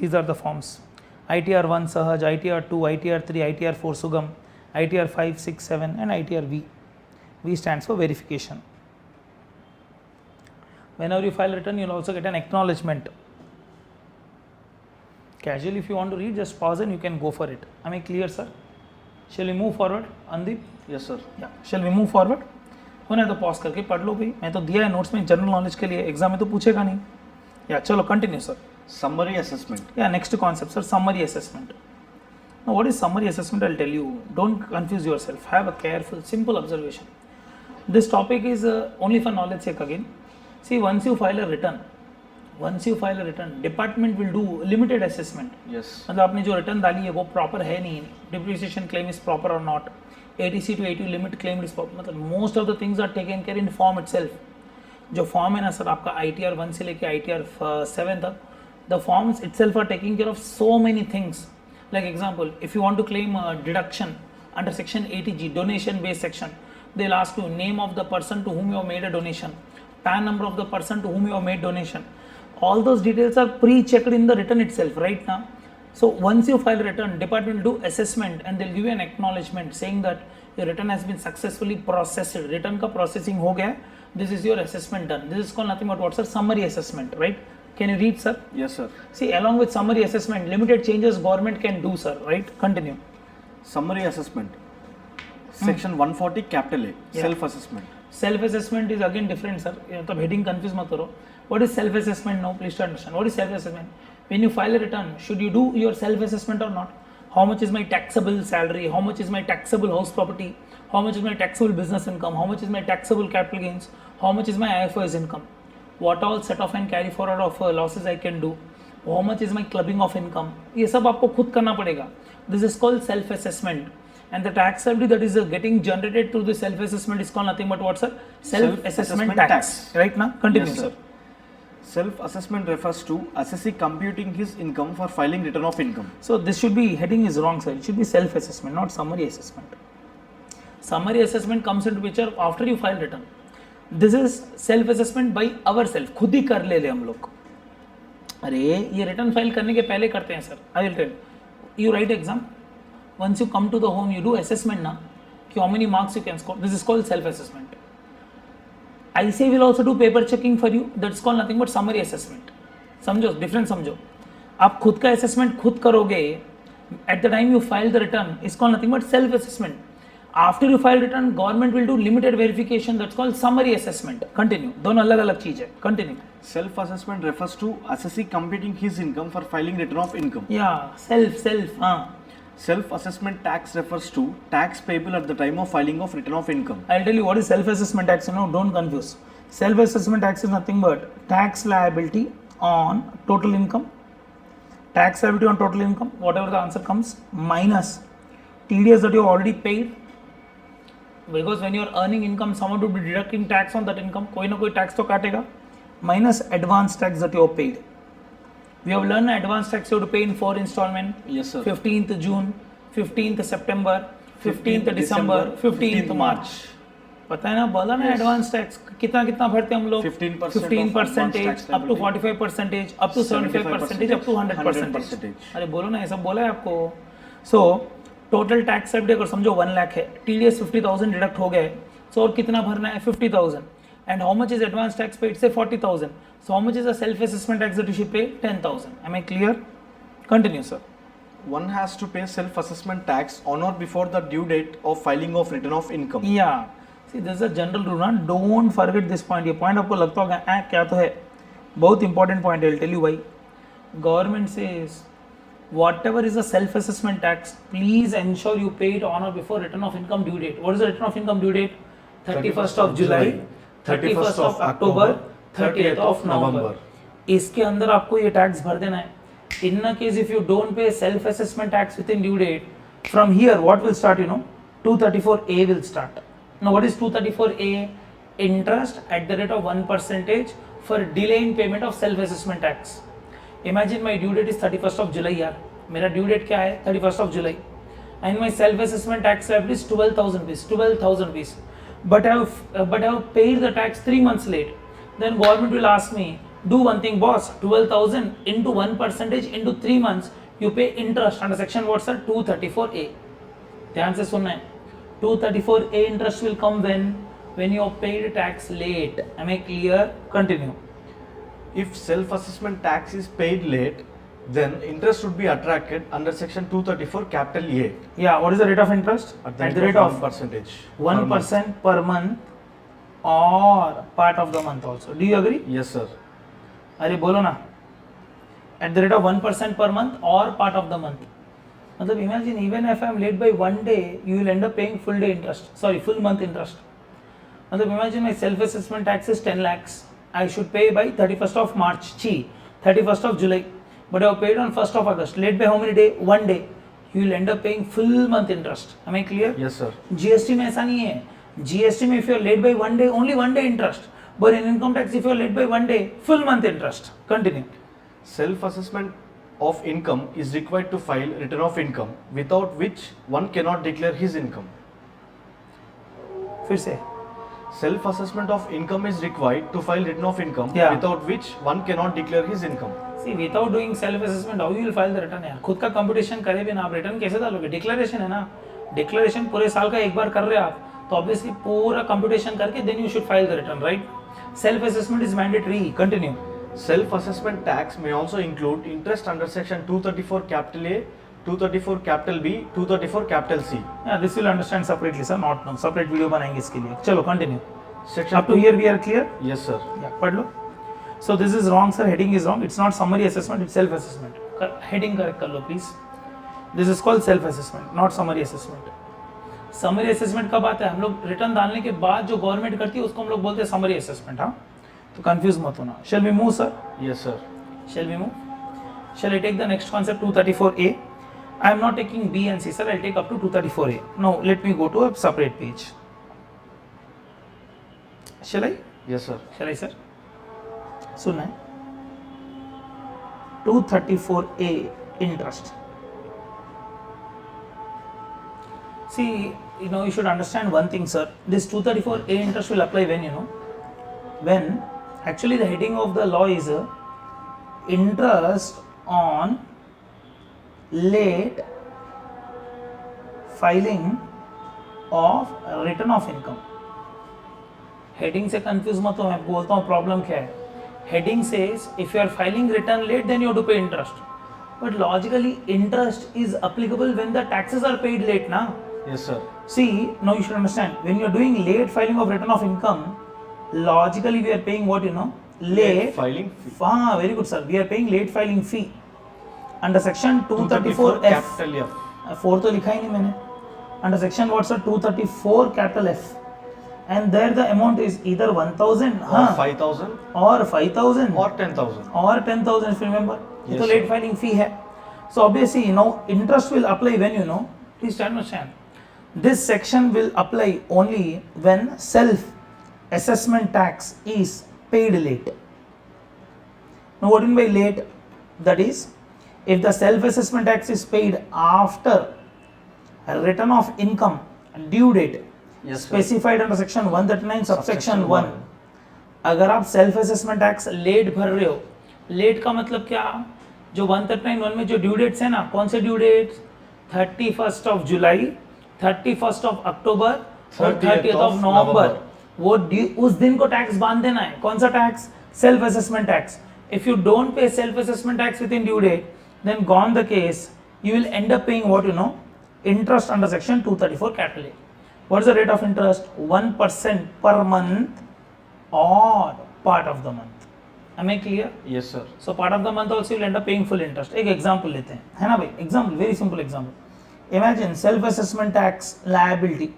These are the forms. ITR 1 Sahaj, ITR 2, ITR 3, ITR 4 Sugam, ITR 5, 6, 7 and ITR V. V stands for verification. Whenever you file return, you will also get an acknowledgement. Casually, if you want to read, just pause and you can go for it. Am I clear, sir? Shall we move forward, Andeep? Yes, sir. Yeah. Shall we move forward? होना है तो pause करके पढ़ लो भाई. मैं तो दिया है नोट्स में, जनरल नॉलेज के लिए. एग्जाम में तो पूछेगा नहीं. या चलो continue sir. Summary assessment. Yeah, next concept, sir, summary assessment. Now, what is summary assessment? I'll tell you. Don't confuse yourself. Have a careful, simple observation. This topic is only for knowledge sake again. See, once you file a return, department will do limited assessment. Yes. मतलब आपने जो return डाली है वो proper है नहीं, depreciation claim is proper or not, ATC to ATU limit claim is proper, मतलब most of the things are taken care in form itself. जो फॉर्म है ना सर आपका ITR 1 से लेके ITR 7 तक, the forms itself are taking care of so many things. Like example, if you want to claim a deduction under section 80G, donation based section, they'll ask you name of the person to whom you have made a donation, PAN number of the person to whom you have made donation. All those details are pre-checked in the return itself right now. So once you file return, department will do assessment and they'll give you an acknowledgement saying that your return has been successfully processed. Return ka processing ho gaya. This is your assessment done. This is called nothing but what's a summary assessment, right? Can you read, sir? Yes, sir. See, along with summary assessment, limited changes government can do, sir, right? Continue. Summary assessment. Section 140 capital A. Yeah. Self-assessment. Self-assessment is again different, sir. तो heading confuse मत करो. What is self-assessment now? Please to understand. What is self-assessment? When you file a return, should you do your self-assessment or not? How much is my taxable salary? How much is my taxable house property? How much is my taxable business income? How much is my taxable capital gains? How much is my IFRS income? What all set off and carry forward of losses I can do? How much is my clubbing of income? ये सब आपको खुद करना पड़ेगा. This is called self-assessment. And the tax liability that is getting generated through the self-assessment is called nothing but what, sir? Self-assessment tax. Right now? Continue, Yes, sir. Self-assessment refers to assessee computing his income for filing return of income. So this should be, heading is wrong, sir. It should be self-assessment, not summary assessment. Summary assessment comes into picture after you file return. This is self-assessment by ourselves. खुद ही कर ले हम लोग. अरे ये return file करने के पहले करते हैं sir. I will tell. You write exam. Once you come to the home, you do assessment ना कि how many marks you can score. This is called self-assessment. ICAI will also do paper checking for you. That's called nothing but summary assessment. समझो, different समझो. आप खुद का assessment खुद करोगे. At the time you file the return, is called nothing but self-assessment. After you file return, government will do limited verification. That's called summary assessment. Continue. दोनों अलग अलग चीज है. Continue. Self-assessment refers to assessee computing his income for filing return of income. Yeah, self. Self-assessment tax refers to tax payable at the time of filing of return of income. I'll tell you what is self-assessment tax. Don't confuse. Self-assessment tax is nothing but tax liability on total income. Tax liability on total income, whatever the answer comes, minus TDS that you have already paid. Because when you are earning income, someone would be deducting tax on that income. कोई ना कोई tax तो काटेगा. Minus advance tax that you have paid. We have learned advance tax you have to pay in 4 installment. Yes, sir. 15th June, 15th September, 15th December, 15th March. पता है ना, बोला ना एडवांस टैक्स कितना भरते हम लोग. 15% up to 45%, up to 75%, up to 100%. अरे बोलो ना, ये सब बोला है आपको. So टोटल टैक्स लायबिलिटी अगर समझो 1 लाख है, TDS 50,000 डिडक्ट हो गए, सो और कितना भरना है 50,000. And how much is advance tax paid? Say 40,000. So how much is the self-assessment tax that you should pay? 10,000. Am I clear? Continue, sir. One has to pay self-assessment tax on or before the due date of filing of return of income. Yeah. See, this is a general rule. ना, don't forget this point. ये point आपको लगता होगा क्या तो है. बहुत important point. I'll tell you why. Government says whatever is the self-assessment tax, please ensure you pay it on or before return of income due date. What is the return of income due date? 31st of July, 31st of October, 30th of November. इसके अंदर आपको ये tax भर देना है. In a case if you don't pay self-assessment tax within due date, from here what will start? 234A will start. Now what is 234A? Interest at the rate of 1% for delay in payment of self-assessment tax. Imagine my due date is 31st of July यार. मेरा due date क्या है? 31st of July. And my self-assessment tax liability is 12,000 rupees. But I have paid the tax 3 months late. Then government will ask me, do one thing boss, 12,000 into 1% into 3 months, you pay interest under section what's that? 234A. ध्यान से सुनना है. 234A interest will come when you have paid tax late. Am I clear? Continue. If self-assessment tax is paid late, then interest would be attracted under section 234 capital A. Yeah, what is the rate of interest? At the rate of 1%. 1% per month or part of the month also. Do you agree? Yes, sir. अरे बोलो ना. At the rate of 1% per month or part of the month. मतलब imagine even if I am late by 1 day, you will end up paying full month interest. मतलब imagine my self-assessment tax is 10 lakhs. I should pay by 31st of March, 31st of July. But I have paid on 1st of August. Late by how many day? 1 day. You will end up paying full month interest. Am I clear? Yes, sir. GST में ऐसा नहीं है. GST में if you are late by 1 day, only 1 day interest. But in income tax, if you are late by 1 day, full month interest. Continue. Self-assessment of income is required to file return of income, without which one cannot declare his income. फिर से. Self-assessment of income is required to file return of income, Yeah. without which one cannot declare his income. See, without doing self-assessment, how you will file the return यार? खुद का computation करे बिना आप return कैसे डालोगे? Declaration है ना? Declaration पूरे साल का एक बार कर रहे आप, तो obviously पूरा computation करके then you should file the return, right? Self-assessment is mandatory. Continue. Self-assessment tax may also include interest under section 234 capital A, 234 capital B, 234 capital C. Yeah, this will understand separately, sir. Not now. Separate video बनाएंगे इसके लिए. चलो continue. Section Up to here we are clear? Yes, sir. Yeah, पढ़ लो. So this is wrong, sir. Heading is wrong. It's not summary assessment. It's self-assessment. Heading correct कर लो, please. This is called self-assessment, not summary assessment. Summary assessment कब आता है? हम लोग return डालने के बाद जो गवर्नमेंट करती है उसको हम लोग बोलते हैं summary assessment. हाँ, तो कंफ्यूज मत होना. Shall we move, sir? Yes, sir. Shall we move? Shall I take the next concept 234A? I am not taking B and C, sir. I'll take up to 234A. Now let me go to a separate page. Shall I? Yes, sir. Shall I, sir? सुनना है. 234A interest. See, you should understand one thing, sir. This 234A interest will apply when, when actually the heading of the law is interest on late filing of return of income. Heading से confuse मत हो. मैं बोलता हूँ problem क्या है. Heading says if you are filing return late then you have to pay interest, but logically interest is applicable when the taxes are paid late ना. Yes, sir. See, now you should understand, when you are doing late filing of return of income, logically we are paying what, late filing fee. Very good, sir. We are paying late filing fee under section 234F. capital F. 4 तो लिखा ही नहीं मैंने. Under section what's 234 capital F, and there the amount is either 1,000 Or 5,000 or 5,000 or 10,000. or 10,000 if you remember. ये तो Yes, late sir. filing fee है. So obviously interest will apply when please understand. This section will apply only when self-assessment tax is paid late. Now what do you mean by late? That is, if the self-assessment tax is paid after a return of income due date Yes, sir. specified under section 139 subsection 1, अगर आप self-assessment tax late भर रहे हो, late का मतलब क्या? जो 139(1) में जो ड्यू डेट्स है ना, कौन से due dates? 31st of July, 31st of October और 30th of November. वो उस दिन को टैक्स बांध देना है. कौन सा tax? Self assessment tax. If you don't pay self assessment tax within due date, then gone the case, you will end up paying what interest under section 234 capital A. What is the rate of interest? 1% per month or part of the month. Am I clear? Yes, sir. So part of the month also you'll end up paying full interest. एक example लेते हैं, है ना भाई? Example, very simple example. Imagine self-assessment tax liability.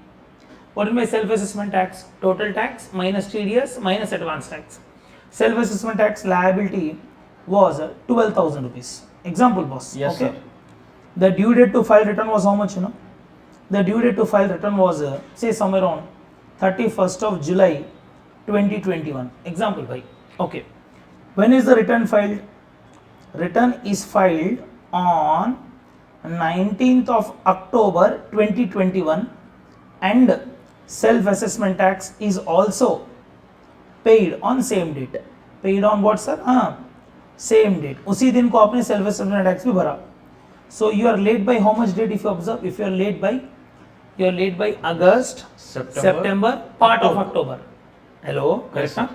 What is my self-assessment tax? Total tax minus TDS minus advance tax. Self-assessment tax liability was 12,000 rupees. Example, boss. Yes, okay. sir. The due date to file return was how much? You know, the due date to file return was say somewhere around 31st of July 2021. Example, bhai. Okay. When is the return filed? Return is filed on 19th of October 2021 and self-assessment tax is also paid on same date. Paid on what, sir? Same date. उसी दिन को आपने self-assessment tax भी भरा. So you are late by how much date if you observe? If you are late by August, September, part of October. Hello, correct? sir.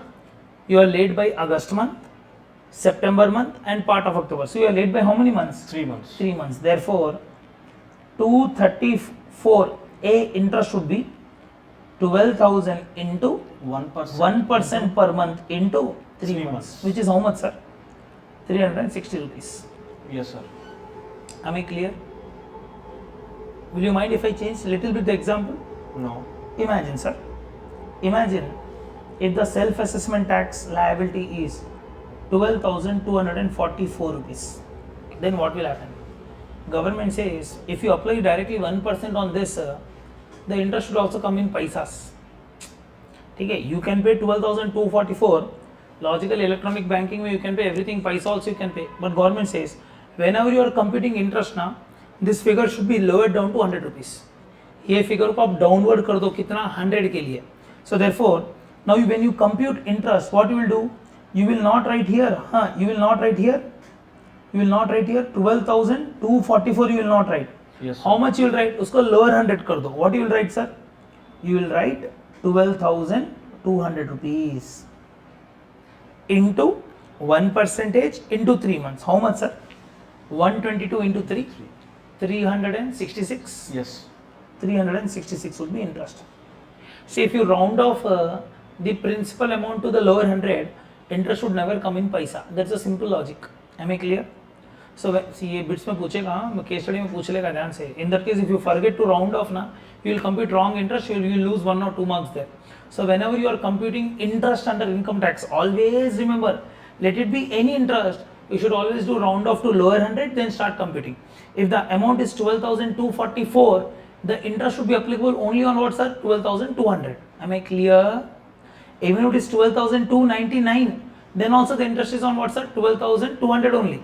You are late by August month, September month and part of October. So you are late by how many months? 3 months. 3 months. Therefore, 234A interest should be 12,000 into 1%. 1% per month into 3 3 months, months. which is how much, sir? 360 rupees. Yes, sir. Am I clear? Will you mind if I change little bit the example? No. Imagine, sir. Imagine if the self-assessment tax liability is 12,244 rupees. Then what will happen? Government says if you apply directly 1% on this, the interest should also come in paisas. Okay, you can pay 12,244. Logical electronic banking where you can pay everything paisa also you can pay. But government says whenever you are computing interest now, this figure should be lowered down to 100 rupees. ये figure को आप downward कर दो कितना 100 के लिए. So therefore now when you compute interest, what you will do? You will not write here. You will not write here. You will not write here 12,244. You will not write. Yes, sir. How much you will write? उसको lower 100 कर दो. What you will write, sir? You will write 12,200 rupees into 1% into 3 months. How much, sir? 122 into 3, 366. Yes. 366 would be interest. See, if you round off the principal amount to the lower 100, interest would never come in paisa. That's a simple logic. Am I clear? So see, ये bits में पूछेगा, case study में पूछ लेगा ध्यान से. In that case, if you forget to round off ना, you will compute wrong interest, you will lose 1 or 2 marks there. So whenever you are computing interest under income tax, always remember, let it be any interest, you should always do round off to lower 100, then start computing. If the amount is 12,244, the interest should be applicable only on what, sir? 12,200. Am I clear? Even if it is 12,299, then also the interest is on what, sir? 12,200 only.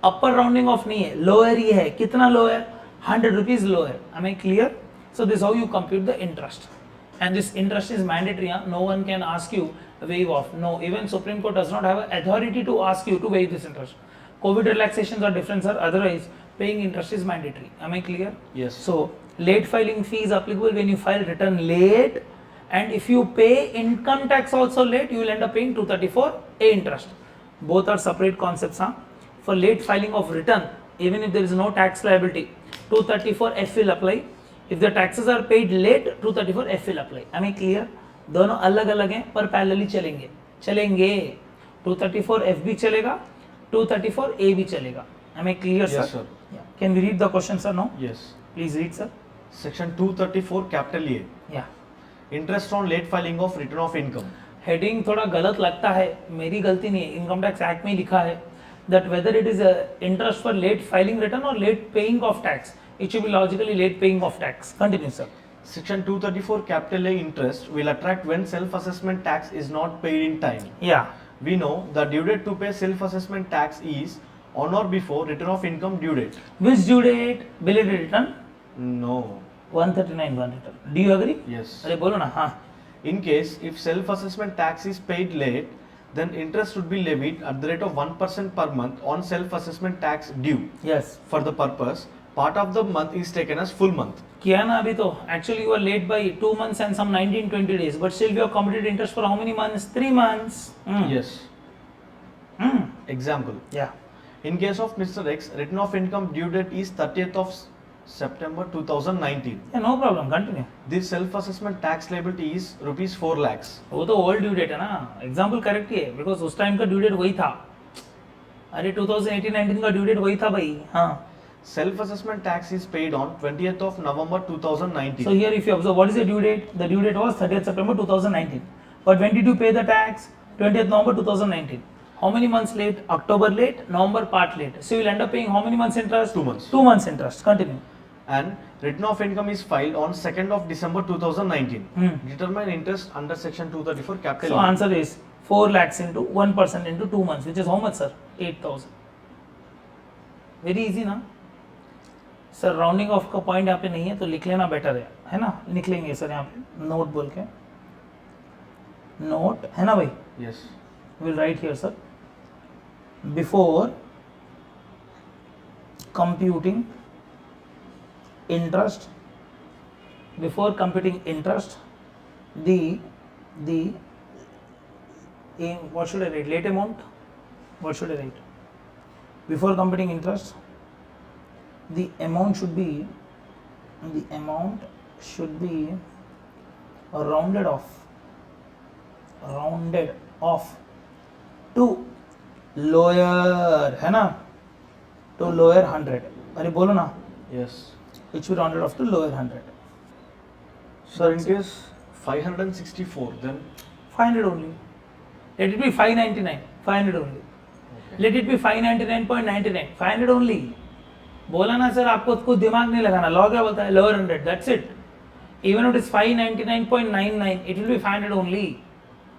Upper rounding off नहीं है, lower ही है. कितना lower? 100 rupees lower. Am I clear? So this is how you compute the interest. And this interest is mandatory. No one can ask you waive off. No, even Supreme Court does not have authority to ask you to waive this interest. COVID relaxations are different, sir. Otherwise, paying interest is mandatory. Am I clear? Yes. So late filing fee is applicable when you file return late, and if you pay income tax also late, you will end up paying 234A interest. Both are separate concepts. For late filing of return, even if there is no tax liability, 234F will apply. If the taxes are paid late, 234F will apply. Am I clear? दोनों अलग अलग हैं पर parallelly चलेंगे 234F भी चलेगा, 234A भी चलेगा. Am I clear, sir? Yes, sir. Yeah. Can we read the question, sir? No? Yes. Please read, sir. Section 234 capital A. Yeah. Interest on late filing of return of income. Heading थोड़ा गलत लगता है, मेरी गलती नहीं है, income tax act में ही लिखा है that whether it is a interest for late filing return or late paying of tax, it should be logically late paying of tax. Continue, sir. Section 234 capital A interest will attract when self-assessment tax is not paid in time. Yeah. We know the due date to pay self-assessment tax is on or before return of income due date. Which due date? Billed return? No. 139 one return. Do you agree? Yes. अरे बोलो ना. हाँ. In case if self-assessment tax is paid late, then interest should be levied at the rate of 1% per month on self-assessment tax due. Yes. For the purpose, part of the month is taken as full month. किया ना अभी तो. Actually you are late by 2 months and some 19-20 days, but still you have computed interest for how many months? 3 months. Yes. Example. Yeah. In case of Mr. X, return of income due date is 30th of September 2019. Yeah, no problem, continue. This self-assessment tax liability is rupees 4 lakhs. वो तो old due date है ना, example correct ही है, because उस time का due date वही था. अरे 2018-19 का ड्यू डेट वही था भाई. हाँ. Self-assessment tax is paid on 20th of November 2019. So here if you observe, what is the due date? The due date was 30th September 2019. But when did you pay the tax? 20th November 2019. How many months late? October late, November part late. So you will end up paying how many months interest? 2 months. 2 months interest. Continue. And return of income is filed on 2nd of December 2019. Determine interest under section 234 capital. So answer is 4 lakhs into 1% into 2 months, which is how much, sir? 8,000. Very easy ना. Sir rounding off का point यहाँ पे नहीं है तो लिख लेना better है ना. लिख लेंगे सर यहाँ पे नोट बोल के. नोट है ना भाई. Yes. Will write here sir. Before computing interest, before computing interest, the what should I write? Late amount. What should I write? Before computing interest, the amount should be rounded off to lower, है ना, to lower 100. अरे बोलो ना. Yes. It should be rounded off to lower 100. So in case 564, then 500 only. Let it be 599. 500 only. okay. Let it be 599.99. 500 only. बोला ना sir, आपको कुछ दिमाग नहीं लगाना. लॉ क्या बोलता है? Lower 100. That's it. Even if it is 599.99, it will be 500 only.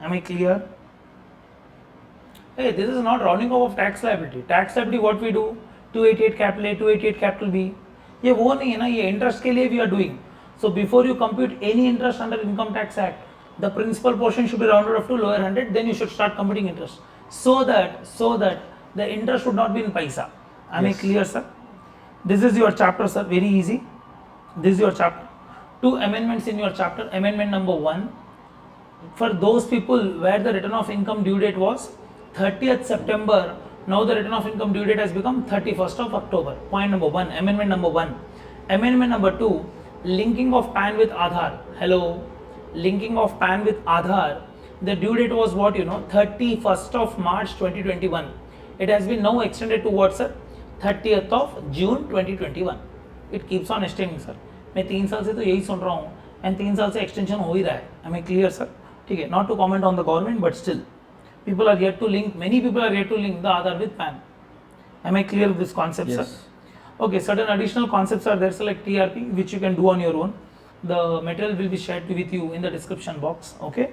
Am I clear? Hey, this is not rounding off of tax liability. Tax liability, what we do? 288 capital A, 288 capital B. ये वो नहीं है ना, ये interest के लिए we are doing. So before you compute any interest under income tax act, the principal portion should be rounded off to lower 100, then you should start computing interest so that the interest should not be in पैसा. I am clear sir? This is your chapter sir, very easy. This is your chapter. 2 amendments in your chapter. Amendment number 1, for those people where the return of income due date was 30th September, now the return of income due date has become 31st of October. Point number 1, amendment number 1. Amendment number 2, linking of PAN with Aadhaar. Hello, linking of PAN with Aadhaar. The due date was what, 31st of March 2021. It has been now extended to what, sir? 30th of June 2021. It keeps on extending, sir. मैं 3 साल से तो यही सुन रहा हूँ, and 3 साल से extension हो ही रहा है. Am I clear, sir? ठीक है, not to comment on the government, but still. People are yet to link, many people are yet to link the Aadhaar with PAN. Am I clear with this concept, Yes. sir? Okay, certain additional concepts are there, so like TRP, which you can do on your own. The material will be shared with you in the description box, okay?